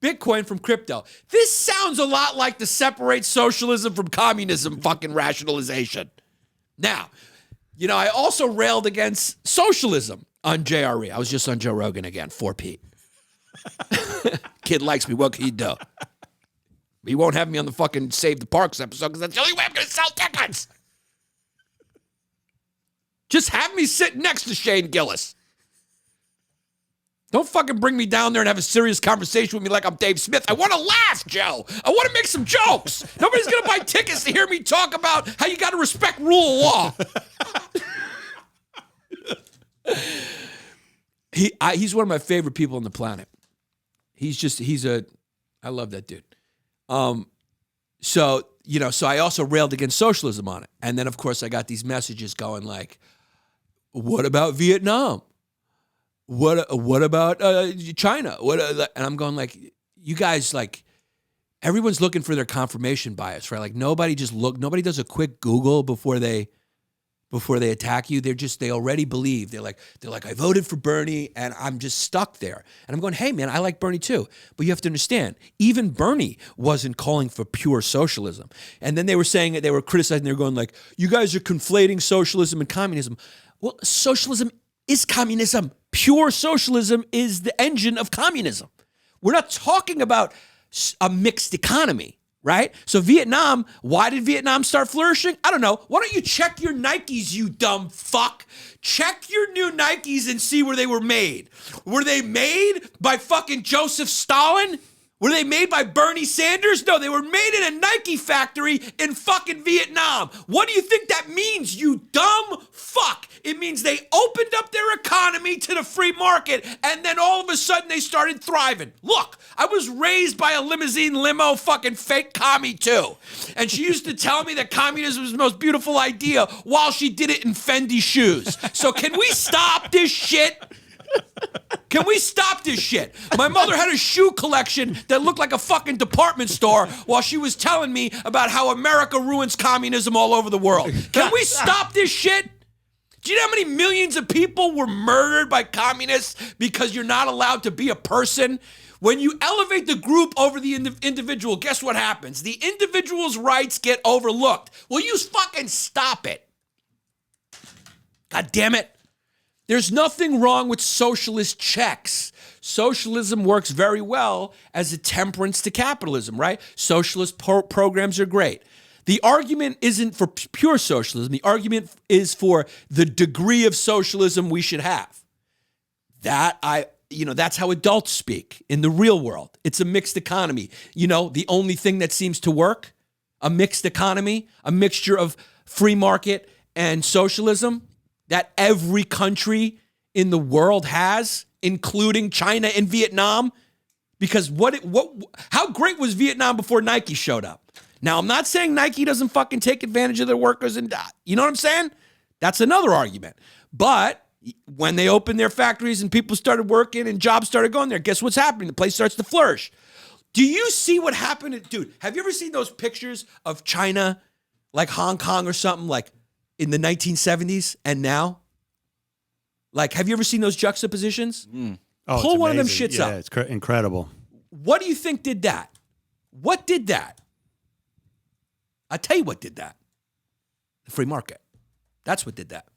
Bitcoin from crypto. This sounds a lot like the separate socialism from communism fucking rationalization. Now, you know, I also railed against socialism on JRE. I was just on Joe Rogan again, 4P. Kid likes me, what can he do? He won't have me on the fucking Save the Parks episode because that's the only way I'm going to sell tickets. Just have me sit next to Shane Gillis. Don't fucking bring me down there and have a serious conversation with me like I'm Dave Smith. I want to laugh, Joe. I want to make some jokes. Nobody's going to buy tickets to hear me talk about how you got to respect rule of law. He's one of my favorite people on the planet. I love that dude. So I also railed against socialism on it. And then, of course, I got these messages going like, what about Vietnam? What about China? And I'm going like, you guys, like, everyone's looking for their confirmation bias, right? Like nobody does a quick Google before they attack you. They already believe. They're like, I voted for Bernie and I'm just stuck there. And I'm going, hey man, I like Bernie too. But you have to understand, even Bernie wasn't calling for pure socialism. And then they were saying that they were criticizing, they were going like, you guys are conflating socialism and communism. Well, socialism is communism. Pure socialism is the engine of communism. We're not talking about a mixed economy, right? So Vietnam, why did Vietnam start flourishing? I don't know. Why don't you check your Nikes, you dumb fuck? Check your new Nikes and see where they were made. Were they made by fucking Joseph Stalin? Were they made by Bernie Sanders? No, they were made in a Nike factory in fucking Vietnam. What do you think that means, you dumb fuck? It means they opened up their economy to the free market, and then all of a sudden they started thriving. Look, I was raised by a limousine limo fucking fake commie too. And she used to tell me that communism was the most beautiful idea while she did it in Fendi shoes. So can we stop this shit? Can we stop this shit? My mother had a shoe collection that looked like a fucking department store while she was telling me about how America ruins communism all over the world. Can we stop this shit? Do you know how many millions of people were murdered by communists because you're not allowed to be a person? When you elevate the group over the individual, guess what happens? The individual's rights get overlooked. Will you fucking stop it? God damn it. There's nothing wrong with socialist checks. Socialism works very well as a temperance to capitalism, right? Socialist programs are great. The argument isn't for pure socialism. The argument is for the degree of socialism we should have. That's how adults speak in the real world. It's a mixed economy. The only thing that seems to work, a mixed economy, a mixture of free market and socialism, that every country in the world has, including China and Vietnam, because how great was Vietnam before Nike showed up? Now, I'm not saying Nike doesn't fucking take advantage of their workers and you know what I'm saying? That's another argument. But when they opened their factories and people started working and jobs started going there, guess what's happening? The place starts to flourish. Do you see what happened? Dude, have you ever seen those pictures of China, like Hong Kong or something, like in the 1970s and now? Like, have you ever seen those juxtapositions? Oh, pull one of them shits up. Yeah, it's incredible. What do you think did that? What did that? I'll tell you what did that. The free market. That's what did that.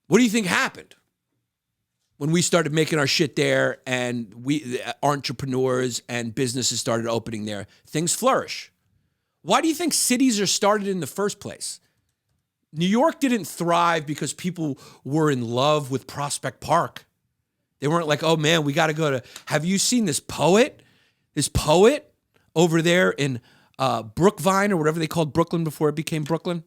What do you think happened when we started making our shit there and entrepreneurs and businesses started opening there? Things flourish. Why do you think cities are started in the first place? New York didn't thrive because people were in love with Prospect Park. They weren't like, oh man, we got to go to, have you seen this poet? This poet over there in Brookvine or whatever they called Brooklyn before it became Brooklyn.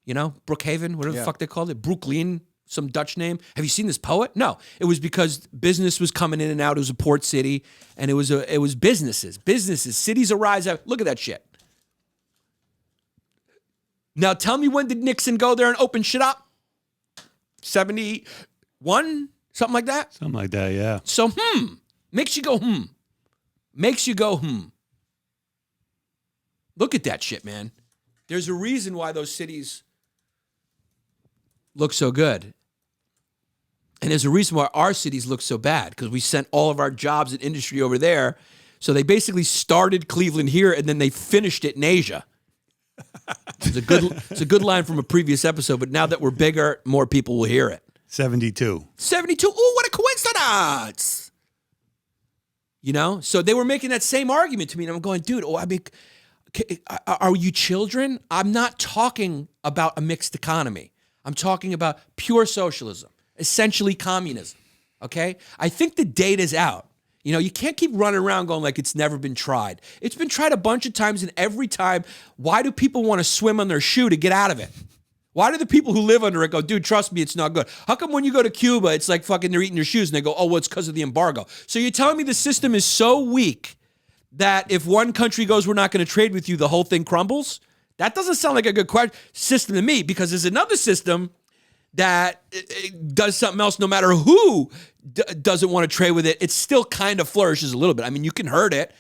Brookhaven, whatever the fuck they called it. Brooklyn, some Dutch name. Have you seen this poet? No. It was because business was coming in and out. It was a port city and it was businesses. Cities arise out. Look at that shit. Now tell me, when did Nixon go there and open shit up? 71? Something like that? Something like that, yeah. So, makes you go, Makes you go, Look at that shit, man. There's a reason why those cities look so good. And there's a reason why our cities look so bad, because we sent all of our jobs and industry over there. So they basically started Cleveland here and then they finished it in Asia. It's a good line from a previous episode, but now that we're bigger, more people will hear it. 72. 72. Oh, what a coincidence. So they were making that same argument to me, and I'm going, dude, are you children? I'm not talking about a mixed economy. I'm talking about pure socialism, essentially communism, okay? I think the data's out. You can't keep running around going like it's never been tried. It's been tried a bunch of times, and every time, why do people want to swim on their shoe to get out of it? Why do the people who live under it go, dude, trust me, it's not good? How come when you go to Cuba, it's like fucking they're eating your shoes, and they go, oh, well, it's because of the embargo. So you're telling me the system is so weak that if one country goes, we're not going to trade with you, the whole thing crumbles? That doesn't sound like a good system to me, because there's another system that does something else. No matter who doesn't want to trade with it, it still kind of flourishes a little bit. I mean, you can hurt it.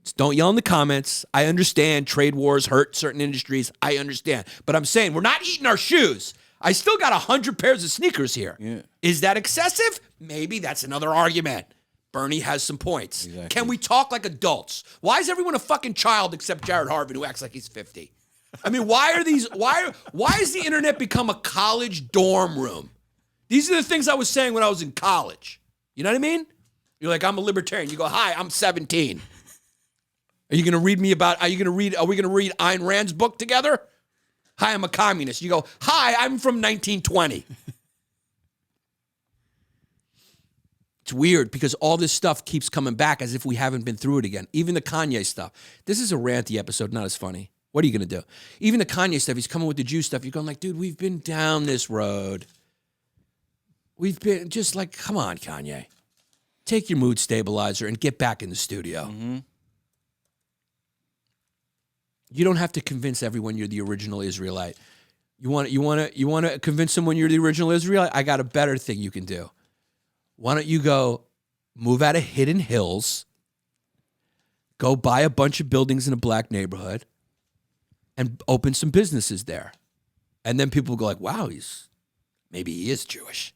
Just don't yell in the comments. I understand trade wars hurt certain industries. I understand. But I'm saying we're not eating our shoes. I still got 100 pairs of sneakers here. Yeah. Is that excessive? Maybe. That's another argument. Bernie has some points. Exactly. Can we talk like adults? Why is everyone a fucking child except Jared Harvin, who acts like he's 50? I mean, why has the internet become a college dorm room? These are the things I was saying when I was in college. You know what I mean? You're like, I'm a libertarian. You go, hi, I'm 17. Are we going to read Ayn Rand's book together? Hi, I'm a communist. You go, hi, I'm from 1920. It's weird because all this stuff keeps coming back as if we haven't been through it again. Even the Kanye stuff. This is a ranty episode, not as funny. What are you going to do? Even the Kanye stuff, he's coming with the Jew stuff. You're going like, dude, we've been down this road. We've been just like, come on, Kanye. Take your mood stabilizer and get back in the studio. Mm-hmm. You don't have to convince everyone you're the original Israelite. You want to convince someone you're the original Israelite? I got a better thing you can do. Why don't you go move out of Hidden Hills, go buy a bunch of buildings in a black neighborhood, and open some businesses there. And then people go like, wow, maybe he is Jewish.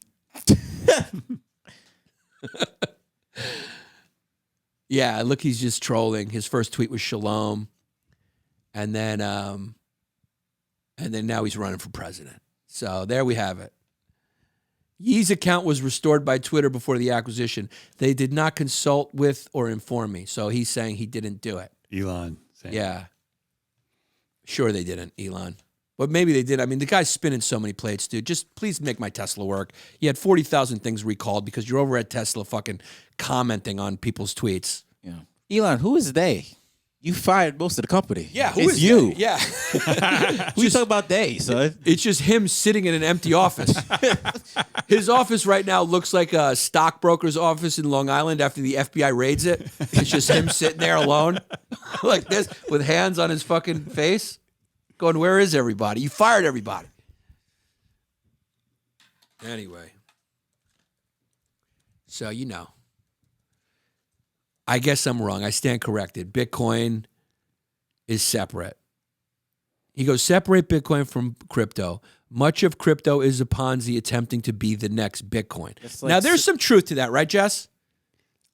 Yeah, look, he's just trolling. His first tweet was shalom. And then now he's running for president. So there we have it. Yee's account was restored by Twitter before the acquisition. They did not consult with or inform me. So he's saying he didn't do it. Elon. Saying. Yeah. Sure they didn't, Elon. But maybe they did. I mean, the guy's spinning so many plates, dude. Just please make my Tesla work. You had 40,000 things recalled because you're over at Tesla fucking commenting on people's tweets. Yeah. Elon, who is they? You fired most of the company. Yeah, who it's is you? that? Yeah. Who you talking about they, son? It's just him sitting in an empty office. His office right now looks like a stockbroker's office in Long Island after the FBI raids it. It's just him sitting there alone like this with hands on his fucking face going, where is everybody? You fired everybody. Anyway. So, I guess I'm wrong. I stand corrected. Bitcoin is separate. He goes, separate Bitcoin from crypto. Much of crypto is a Ponzi attempting to be the next Bitcoin. Now, there's some truth to that, right, Jess?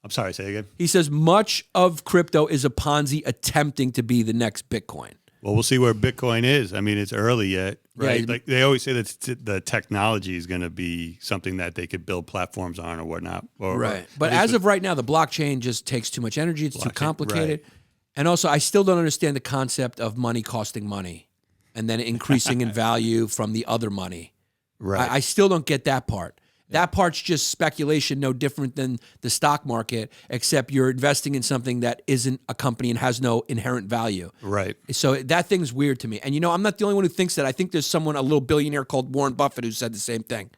I'm sorry, say again. He says much of crypto is a Ponzi attempting to be the next Bitcoin. Well, we'll see where Bitcoin is. I mean, it's early yet, right? Yeah. Like they always say that the technology is going to be something that they could build platforms on or whatnot. But as of right now, the blockchain just takes too much energy. It's too complicated. Right. And also, I still don't understand the concept of money costing money and then increasing in value from the other money. Right. I still don't get that part. That part's just speculation, no different than the stock market, except you're investing in something that isn't a company and has no inherent value. Right. So that thing's weird to me. And I'm not the only one who thinks that. I think there's someone, a little billionaire called Warren Buffett, who said the same thing.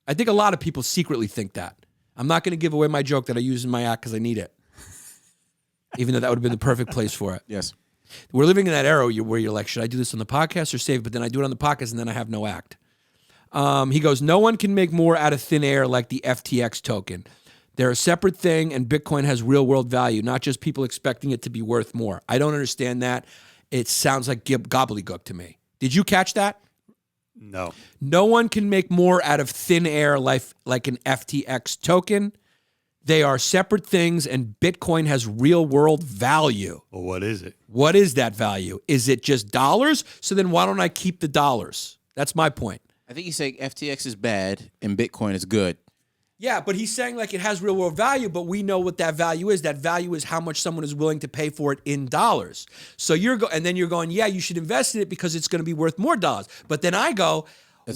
I think a lot of people secretly think that. I'm not going to give away my joke that I use in my act because I need it. Even though that would have been the perfect place for it. Yes. We're living in that era where you're like, should I do this on the podcast or save it? But then I do it on the podcast and then I have no act. He goes, no one can make more out of thin air like the FTX token. They're a separate thing, and Bitcoin has real-world value, not just people expecting it to be worth more. I don't understand that. It sounds like gobbledygook to me. Did you catch that? No. No one can make more out of thin air like an FTX token. They are separate things, and Bitcoin has real-world value. Well, what is it? What is that value? Is it just dollars? So then why don't I keep the dollars? That's my point. I think he's saying FTX is bad and Bitcoin is good. Yeah, but he's saying like it has real world value, but we know what that value is. That value is how much someone is willing to pay for it in dollars. So and then you're going, yeah, you should invest in it because it's going to be worth more dollars. But then I go,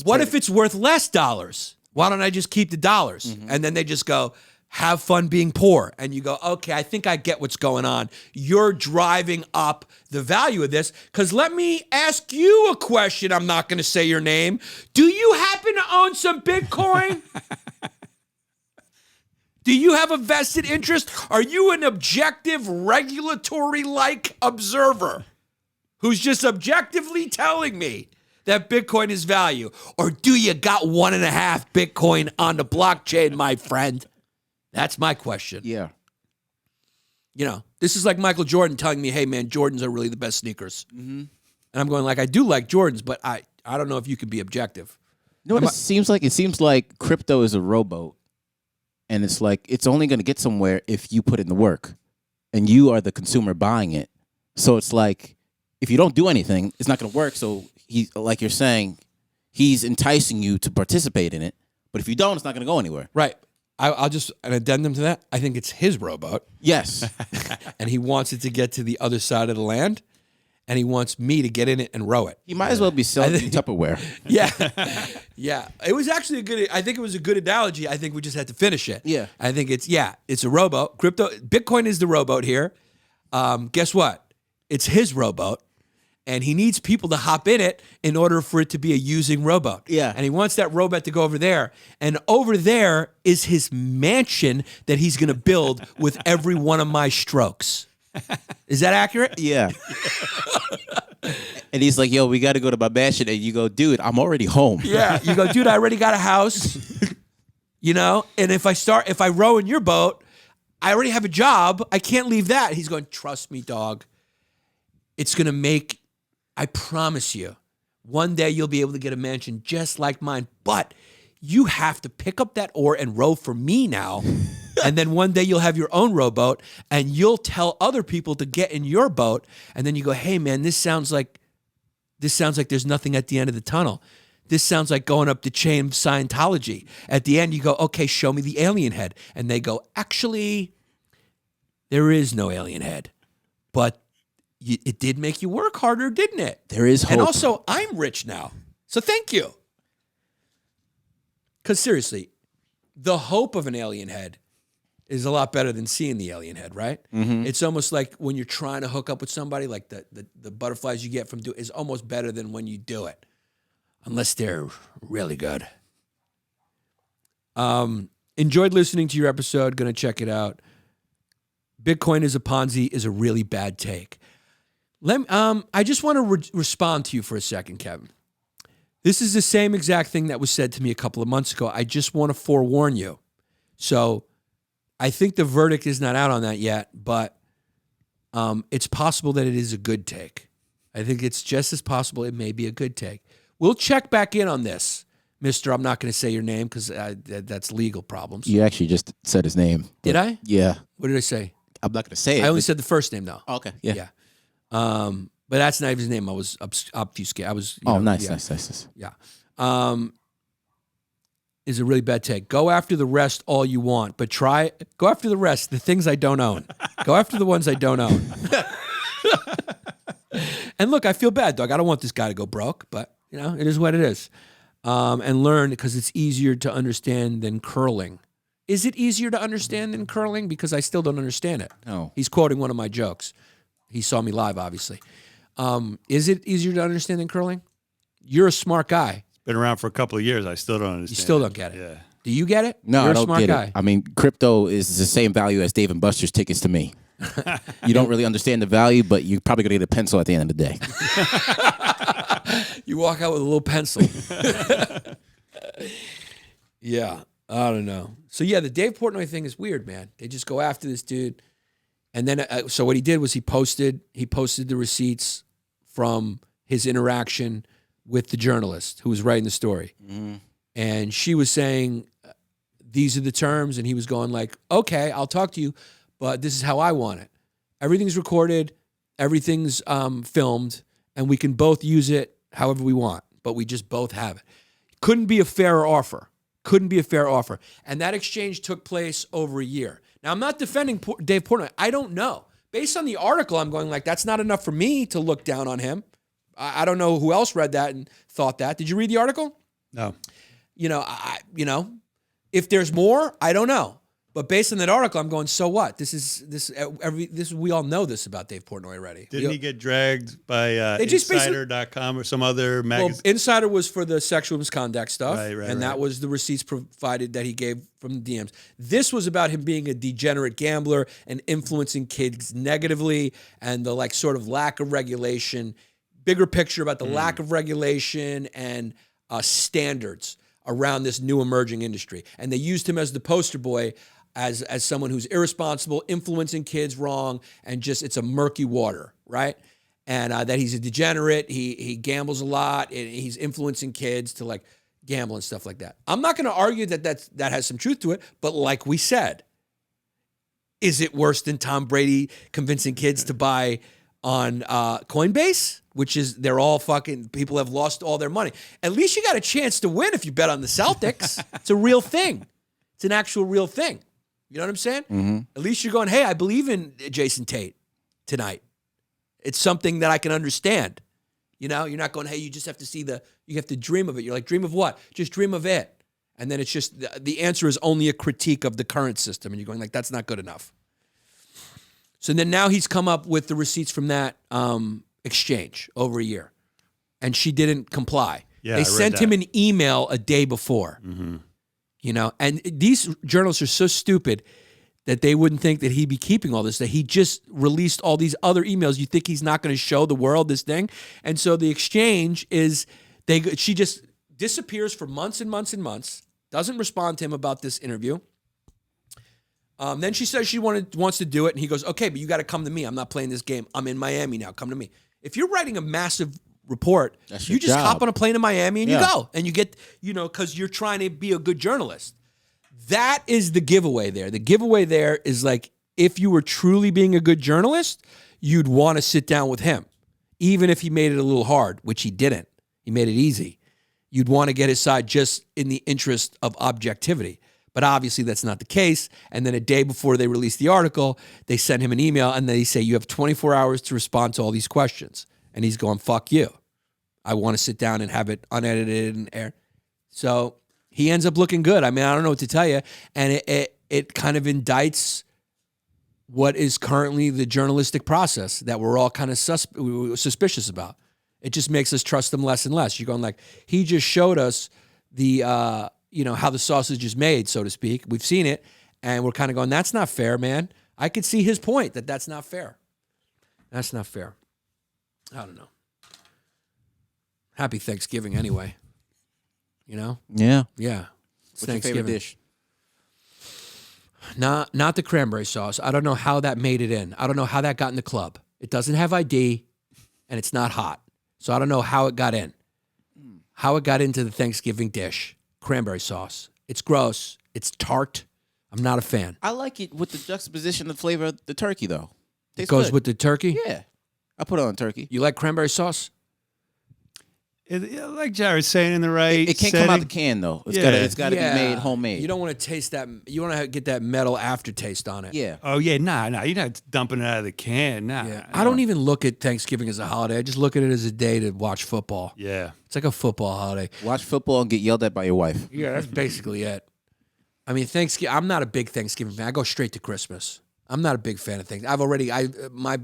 what if it's worth less dollars? Why don't I just keep the dollars? Mm-hmm. And then they just go, have fun being poor. And you go, okay, I think I get what's going on. You're driving up the value of this. Because let me ask you a question. I'm not going to say your name. Do you happen to own some Bitcoin? Do you have a vested interest? Are you an objective, regulatory-like observer who's just objectively telling me that Bitcoin is value? Or do you got 1.5 Bitcoin on the blockchain, my friend? That's my question. Yeah. This is like Michael Jordan telling me, hey, man, Jordans are really the best sneakers. Mm-hmm. And I'm going like, I do like Jordans, but I don't know if you can be objective. You know what it seems like? It seems like crypto is a rowboat. And it's like, it's only going to get somewhere if you put in the work. And you are the consumer buying it. So it's like, if you don't do anything, it's not going to work. So like you're saying, he's enticing you to participate in it. But if you don't, it's not going to go anywhere. Right. I'll just an addendum to that. I think it's his rowboat. Yes. And he wants it to get to the other side of the land. and he wants me to get in it and row it. He might as well be selling Tupperware. Yeah. Yeah. It was actually I think it was a good analogy. I think we just had to finish it. Yeah. I think it's a rowboat. Bitcoin is the rowboat here. Guess what? It's his rowboat. And he needs people to hop in it in order for it to be a using rowboat. Yeah. And he wants that rowboat to go over there. And over there is his mansion that he's going to build with every one of my strokes. Is that accurate? Yeah. And he's like, yo, we got to go to my mansion. And you go, dude, I'm already home. Yeah. You go, dude, I already got a house. And if I row in your boat, I already have a job. I can't leave that. He's going, trust me, dog. It's going to make, I promise you, one day you'll be able to get a mansion just like mine. But you have to pick up that oar and row for me now. And then one day you'll have your own rowboat and you'll tell other people to get in your boat. And then you go, hey man, this sounds like there's nothing at the end of the tunnel. This sounds like going up the chain of Scientology. At the end, you go, okay, show me the alien head. And they go, actually, there is no alien head. But it did make you work harder, didn't it? There is hope. And also, I'm rich now. So thank you. Because seriously, the hope of an alien head is a lot better than seeing the alien head, right? Mm-hmm. It's almost like when you're trying to hook up with somebody, like the butterflies you get from is almost better than when you do it. Unless they're really good. Enjoyed listening to your episode. Going to check it out. Bitcoin is a Ponzi is a really bad take. I just want to respond to you for a second, Kevin. This is the same exact thing that was said to me a couple of months ago. I just want to forewarn you. So I think the verdict is not out on that yet, but it's possible that it is a good take. I think it's just as possible it may be a good take. We'll check back in on this, Mr. I'm not going to say your name because that's legal problems. You actually just said his name. Did I? Yeah. What did I say? I'm not going to say it. I only said the first name, though. Oh, okay. Yeah. Yeah. But that's not even his name. I was obfuscated. I was. Nice. Yeah. Is a really bad take. Go after the rest all you want, but go after the rest, the things I don't own. Go after the ones I don't own. And look, I feel bad, dog. I don't want this guy to go broke, but it is what it is. And learn because it's easier to understand than curling. Is it easier to understand than curling? Because I still don't understand it. No. He's quoting one of my jokes. He saw me live, obviously. Is it easier to understand than curling? You're a smart guy. It's been around for a couple of years. I still don't understand. You still don't get it. Yeah. Do you get it? No, You're I don't a smart get guy. it. I mean, crypto is the same value as Dave and Buster's tickets to me. You don't really understand the value, but you're probably going to get a pencil at the end of the day. You walk out with a little pencil. Yeah, I don't know. So yeah, the Dave Portnoy thing is weird, man. They just go after this dude, and then so what he did was he posted the receipts from his interaction with the journalist who was writing the story, and she was saying these are the terms, and he was going like, okay, I'll talk to you, but this is how I want it. Everything's recorded, everything's filmed, and we can both use it however we want, but we just both have it. Couldn't be a fairer offer. And that exchange took place over a year. Now, I'm not defending Dave Portnoy. I don't know. Based on the article, I'm going like, that's not enough for me to look down on him. I don't know who else read that and thought that. Did you read the article? No. If there's more, I don't know. But based on that article, I'm going, so what? We all know this about Dave Portnoy already. Didn't he get dragged by Insider.com or some other magazine? Well, Insider was for the sexual misconduct stuff, right. That was the receipts provided that he gave from the DMs. This was about him being a degenerate gambler and influencing kids negatively, and the sort of lack of regulation. Bigger picture about the lack of regulation and standards around this new emerging industry. And they used him as the poster boy, as someone who's irresponsible, influencing kids wrong, and just it's a murky water, right? And that he's a degenerate, he gambles a lot, and he's influencing kids to gamble and stuff like that. I'm not going to argue that has some truth to it, but like we said, is it worse than Tom Brady convincing kids to buy on Coinbase, which is they're all fucking people have lost all their money? At least you got a chance to win if you bet on the Celtics. It's a real thing. It's an actual real thing. You know what I'm saying? Mm-hmm. At least you're going, hey, I believe in Jason Tate tonight. It's something that I can understand. You know, you're not going, hey, you just have to see you have to dream of it. You're like, dream of what? Just dream of it. And then it's just, the answer is only a critique of the current system. And you're going like, that's not good enough. So then now he's come up with the receipts from that exchange over a year. And she didn't comply. Yeah, they I read sent that. him an email a day before. You know, and these journalists are so stupid that they wouldn't think that he'd be keeping all this, that he just released all these other emails. You think he's not going to show the world this thing? And so the exchange is, she just disappears for months and months and months, doesn't respond to him about this interview. Then she says she wants to do it, and he goes, okay, but you got to come to me. I'm not playing this game. I'm in Miami now. Come to me. If you're writing a massive report, That's you your just job. hop on a plane to Miami and you Yeah. go. And you get, you know, because you're trying to be a good journalist. That is the giveaway there. The giveaway there is like, if you were truly being a good journalist, you'd want to sit down with him, even if he made it a little hard, which he didn't. He made it easy. You'd want to get his side just in the interest of objectivity. But obviously that's not the case. And then a day before they release the article, they send him an email and they say, you have 24 hours to respond to all these questions. And he's going, fuck you. I want to sit down and have it unedited and air. So he ends up looking good. I mean, I don't know what to tell you. And it kind of indicts what is currently the journalistic process that we're all kind of suspicious about. It just makes us trust them less and less. You're going like, he just showed us the, you know, how the sausage is made, so to speak. We've seen it, and we're kind of going, that's not fair, man. I could see his point that that's not fair. That's not fair. I don't know. Happy Thanksgiving anyway. You know? Yeah. Yeah. It's What's your favorite dish? Not the cranberry sauce. I don't know how that made it in. I don't know how that got in the club. It doesn't have ID, and it's not hot. So I don't know how it got in. How it got into the Thanksgiving dish. Cranberry sauce. It's gross. It's tart. I'm not a fan. I like it with the juxtaposition of flavor of the turkey, though. It Tastes goes good. with the turkey? Yeah. I put it on turkey. You like cranberry sauce? Like Jared's saying, in the right It can't setting. come out the can, though. It's Yeah. got to be made homemade. You don't want to taste that. You want to get that metal aftertaste on it. Yeah. Oh yeah, nah, you're not dumping it out of the can. Nah, Yeah. I don't even look at Thanksgiving as a holiday. I just look at it as a day to watch football. Yeah, It's like a football holiday. Watch football and get yelled at by your wife. Yeah, that's basically it. I mean, Thanksgiving. I'm not a big Thanksgiving fan. I go straight to Christmas. I'm not a big fan of things. My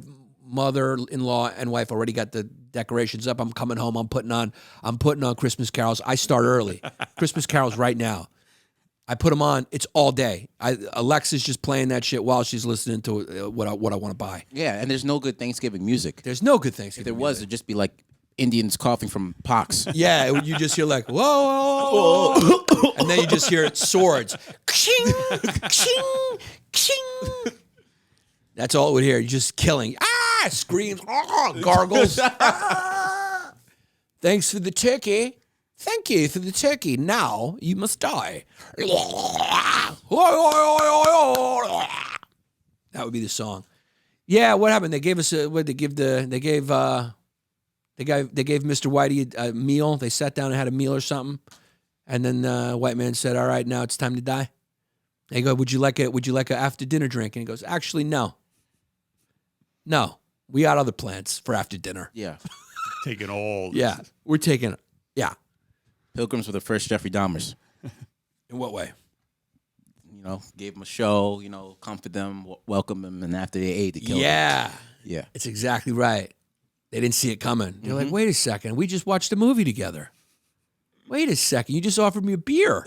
mother-in-law and wife already got the decorations up. I'm coming home. I'm putting on Christmas carols. I start early. Christmas carols right now. I put them on. It's all day. Alexa's just playing that shit while she's listening to what I want to buy. Yeah, and there's no good Thanksgiving music. There's no good If Thanksgiving. there was, music. it'd just be like Indians coughing from pox. Yeah, you just hear like, whoa, whoa, whoa. And then you just hear swords. Ching, ching, ching. That's all it would hear. You're just killing. Ah, screams, gargles. Ah. Thanks for the turkey. Thank you for the turkey. Now you must die. That would be the song. Yeah, what happened? They gave us they gave Mr. Whitey a meal. They sat down and had a meal or something. And then the white man said, all right, now it's time to die. They go, would you like a after dinner drink? And he goes, actually, no. No, we got other plans for after dinner. Yeah. taking all. Yeah, we're taking it. Yeah. Pilgrims were the first Jeffrey Dahmers. In what way? You know, gave them a show, comfort them, welcome them, and after they ate, they killed them. Yeah. Yeah. It's exactly right. They didn't see it coming. You're like, wait a second. We just watched a movie together. Wait a second. You just offered me a beer.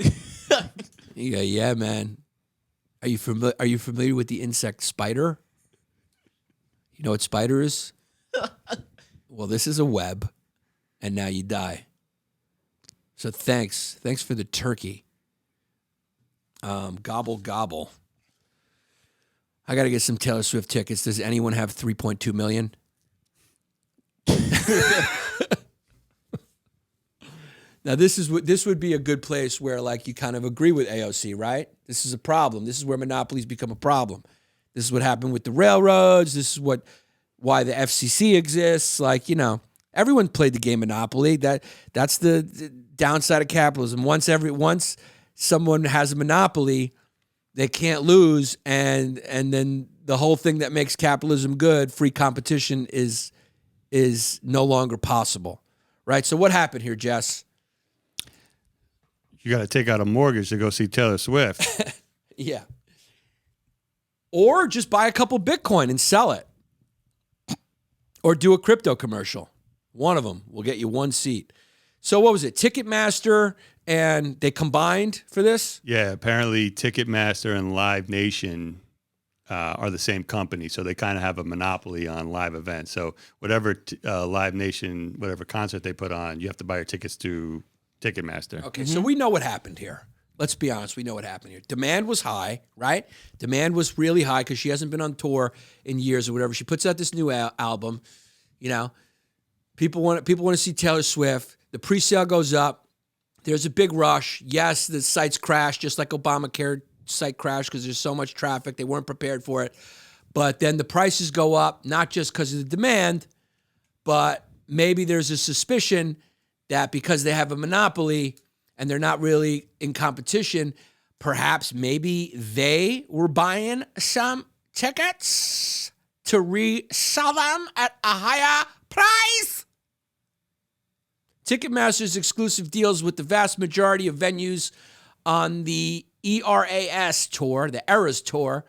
You go, yeah, man. Are you familiar with the insect spider? You know what spider is? Well, this is a web, and now you die. So thanks for the turkey. Gobble gobble. I got to get some Taylor Swift tickets. Does anyone have 3.2 million? Now this would be a good place where like you kind of agree with AOC, right? This is a problem. This is where monopolies become a problem. This is what happened with the railroads. This is why the FCC exists. Like, everyone played the game Monopoly. That's the downside of capitalism. Once someone has a monopoly, they can't lose, and then the whole thing that makes capitalism good, free competition, is is no longer possible, right? So what happened here, Jess? You got to take out a mortgage to go see Taylor Swift. Yeah. Or just buy a couple Bitcoin and sell it. Or do a crypto commercial. One of them will get you one seat. So what was it? Ticketmaster and they combined for this? Yeah, apparently Ticketmaster and Live Nation are the same company, so they kind of have a monopoly on live events. So whatever Live Nation, whatever concert they put on, you have to buy your tickets to Ticketmaster. Okay, so we know what happened here. Let's be honest, we know what happened here. Demand was high, right? Demand was really high because she hasn't been on tour in years or whatever. She puts out this new album, you know. People want to see Taylor Swift. The pre-sale goes up. There's a big rush. Yes, the sites crash just like Obamacare site crashed because there's so much traffic. They weren't prepared for it. But then the prices go up, not just because of the demand, but maybe there's a suspicion that because they have a monopoly and they're not really in competition, perhaps maybe they were buying some tickets to resell them at a higher price. Ticketmaster's exclusive deals with the vast majority of venues on the ERAS tour, the Eras tour,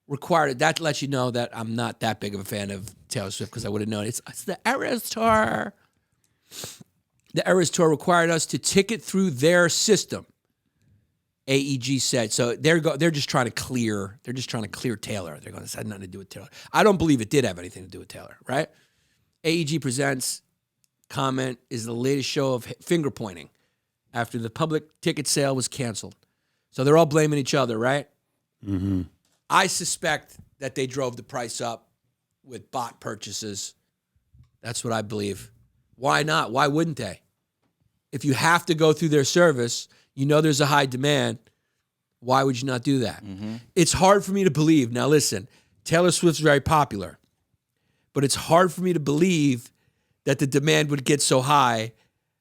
required it. That lets you know that I'm not that big of a fan of Taylor Swift because I would have known it's the Eras tour. The Eras tour required us to ticket through their system. AEG said. So they're just trying to clear. They're just trying to clear Taylor. They're going to have nothing to do with Taylor. I don't believe it did have anything to do with Taylor, right? AEG presents. Comment is the latest show of finger pointing after the public ticket sale was canceled. So they're all blaming each other, right? Mm-hmm. I suspect that they drove the price up with bot purchases. That's what I believe. Why not? Why wouldn't they? If you have to go through their service, you know there's a high demand. Why would you not do that? Mm-hmm. It's hard for me to believe. Now listen, Taylor Swift's very popular, but it's hard for me to believe that the demand would get so high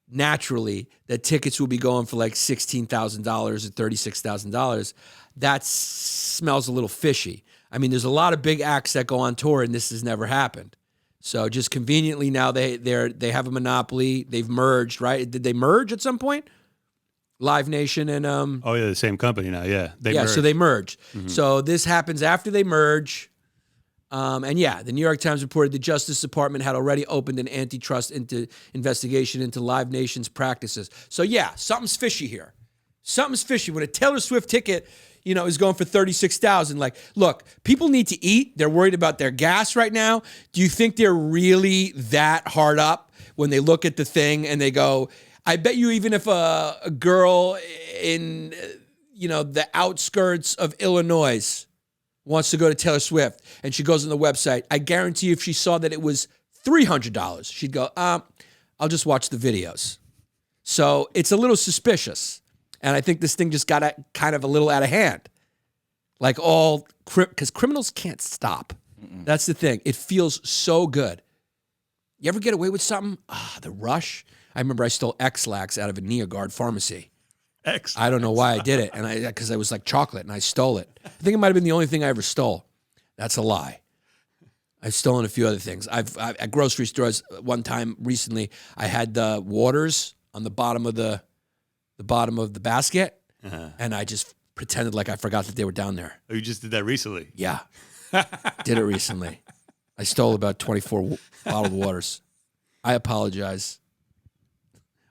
naturally that tickets will be going for like $16,000 or $36,000. That smells a little fishy. I mean, there's a lot of big acts that go on tour and this has never happened. So just conveniently now they have a monopoly. They've merged, right? Did they merge at some point? Live Nation and Oh yeah, the same company now. Yeah, merged. So they merged. Mm-hmm. So this happens after they merge. And yeah, the New York Times reported the Justice Department had already opened an antitrust investigation into Live Nation's practices. So yeah, something's fishy here. Something's fishy. When a Taylor Swift ticket, is going for $36,000. Like, look, people need to eat. They're worried about their gas right now. Do you think they're really that hard up when they look at the thing and they go, I bet you even if a girl in, the outskirts of Illinois wants to go to Taylor Swift, and she goes on the website, I guarantee you if she saw that it was $300, she'd go, I'll just watch the videos. So it's a little suspicious. And I think this thing just got kind of a little out of hand. Like because criminals can't stop. Mm-mm. That's the thing. It feels so good. You ever get away with something? The rush. I remember I stole X-Lax out of a NeoGuard pharmacy. I don't know why I did it, and because it was like chocolate, and I stole it. I think it might have been the only thing I ever stole. That's a lie. I've stolen a few other things. I've at grocery stores one time recently. I had the waters on the bottom of the basket, and I just pretended like I forgot that they were down there. Oh, you just did that recently? Yeah, did it recently. I stole about 24 bottled waters. I apologize.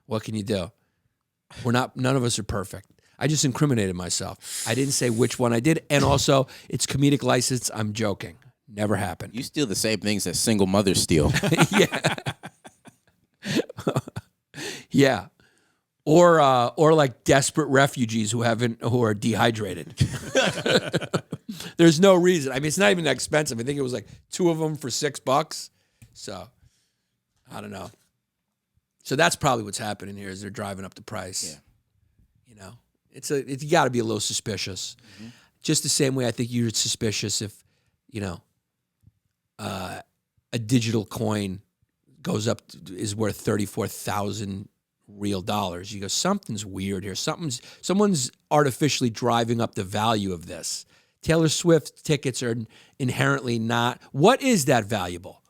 What can you do? None of us are perfect. I just incriminated myself. I didn't say which one I did. And also, it's comedic license. I'm joking. Never happened. You steal the same things that single mothers steal. Yeah. Yeah. Or like desperate refugees who are dehydrated. There's no reason. I mean, it's not even that expensive. I think it was like 2 of them for $6. So, I don't know. So that's probably what's happening here is they're driving up the price. Yeah. You got to be a little suspicious. Mm-hmm. Just the same way I think you're suspicious if, a digital coin goes up is worth 34,000 real dollars. You go, something's weird here. Someone's artificially driving up the value of this. Taylor Swift tickets are inherently not. What is that valuable?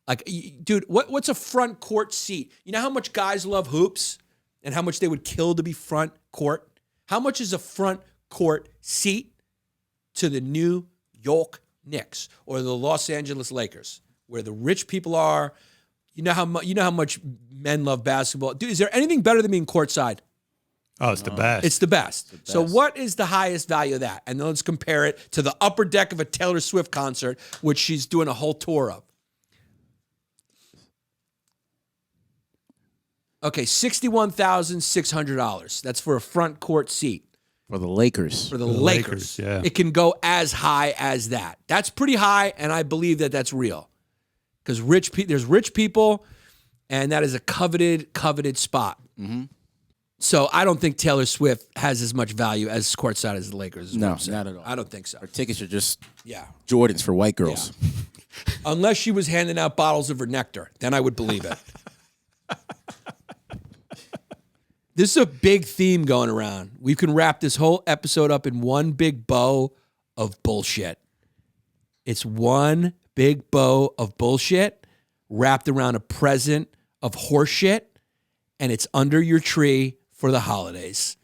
Like, dude, what's a front court seat? You know how much guys love hoops and how much they would kill to be front court? How much is a front court seat to the New York Knicks or the Los Angeles Lakers, where the rich people are? You know how much men love basketball. Dude, is there anything better than being courtside? Oh, it's the best. It's the best. So what is the highest value of that? And then let's compare it to the upper deck of a Taylor Swift concert, which she's doing a whole tour of. Okay, $61,600. That's for a front court seat. For the Lakers. For the Lakers. Yeah. It can go as high as that. That's pretty high, and I believe that that's real. Because there's rich people, and that is a coveted spot. Mm-hmm. So I don't think Taylor Swift has as much value as courtside as the Lakers. No, not at all. I don't think so. Our tickets are just Yeah. Jordans for white girls. Yeah. Unless she was handing out bottles of her nectar, then I would believe it. This is a big theme going around. We can wrap this whole episode up in one big bow of bullshit. It's one big bow of bullshit wrapped around a present of horseshit, and it's under your tree for the holidays.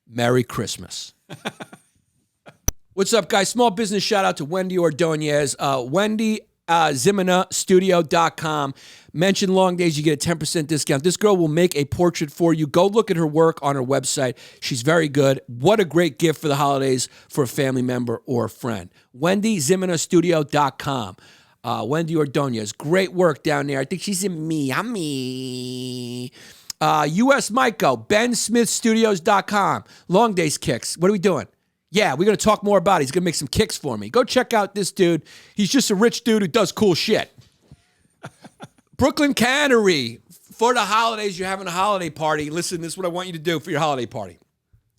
Merry Christmas. What's up, guys? Small business shout out to Wendy Ordonez. Wendy ZimenaStudio.com. Mention Longdays, you get a 10% discount. This girl will make a portrait for you. Go look at her work on her website. She's very good. What a great gift for the holidays for a family member or a friend. WendyZimenaStudio.com. Wendy Ordonez, great work down there. I think she's in Miami. US Myco, BenSmithStudios.com. Longdays kicks. What are we doing? Yeah, we're going to talk more about it. He's going to make some kicks for me. Go check out this dude. He's just a rich dude who does cool shit. Brooklyn Cannery. For the holidays, you're having a holiday party. Listen, this is what I want you to do for your holiday party.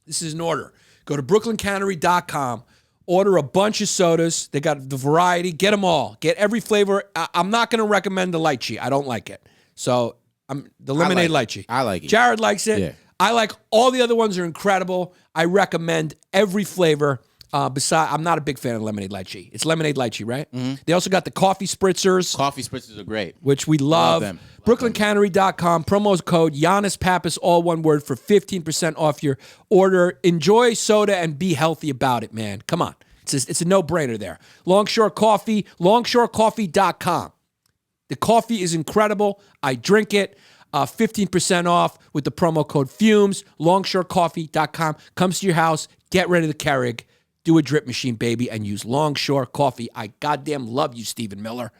This is an order. Go to BrooklynCannery.com. Order a bunch of sodas. They got the variety. Get them all. Get every flavor. I'm not going to recommend the lychee. I don't like it. So, the lemonade lychee. I like it. Jared likes it. Yeah. I like all the other ones are incredible. I recommend every flavor. I'm not a big fan of lemonade lychee. It's lemonade lychee, right? Mm-hmm. They also got the coffee spritzers. Coffee spritzers are great. Which we love. them. BrooklynCannery.com. Promo code Yannis Pappas, all one word, for 15% off your order. Enjoy soda and be healthy about it, man. Come on. It's a no-brainer there. Longshore Coffee, longshorecoffee.com. The coffee is incredible. I drink it. 15% off with the promo code FUMES. Longshorecoffee.com. Comes to your house. Get rid of the Keurig. Do a drip machine, baby, and use Longshore Coffee. I goddamn love you, Stephen Miller.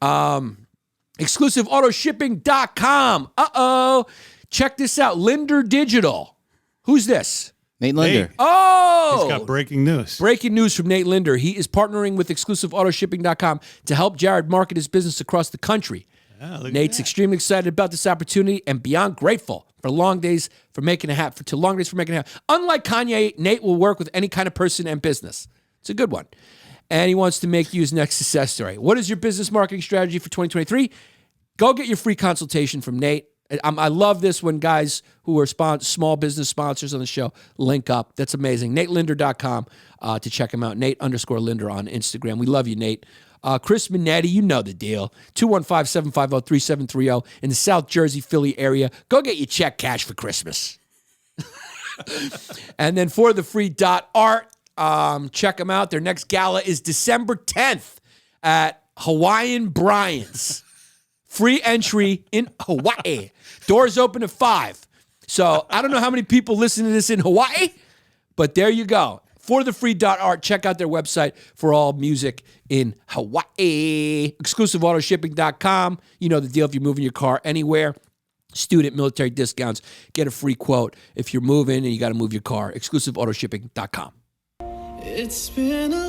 ExclusiveAutoShipping.com. Check this out. Linder Digital. Who's this? Nate Linder. Nate. Oh! He's got breaking news. Breaking news from Nate Linder. He is partnering with ExclusiveAutoShipping.com to help Jared market his business across the country. Nate's extremely excited about this opportunity and beyond grateful for Longdays for making it happen. To Longdays for making it happen. Unlike Kanye, Nate will work with any kind of person and business. It's a good one. And he wants to make you his next success story. What is your business marketing strategy for 2023? Go get your free consultation from Nate. I love this when guys who are small business sponsors on the show link up. That's amazing. NateLinder.com to check him out. Nate_Linder on Instagram. We love you, Nate. Chris Minetti, you know the deal. 215-750-3730 in the South Jersey, Philly area. Go get your check cash for Christmas. And then for the free .art, check them out. Their next gala is December 10th at Hawaiian Brian's. Free entry in Hawaii. Doors open at 5. So I don't know how many people listen to this in Hawaii, but there you go. For the free .art, check out their website for all music in Hawaii. ExclusiveAutoShipping.com. You know the deal if you're moving your car anywhere. Student military discounts. Get a free quote if you're moving and you got to move your car. ExclusiveAutoShipping.com. It's been a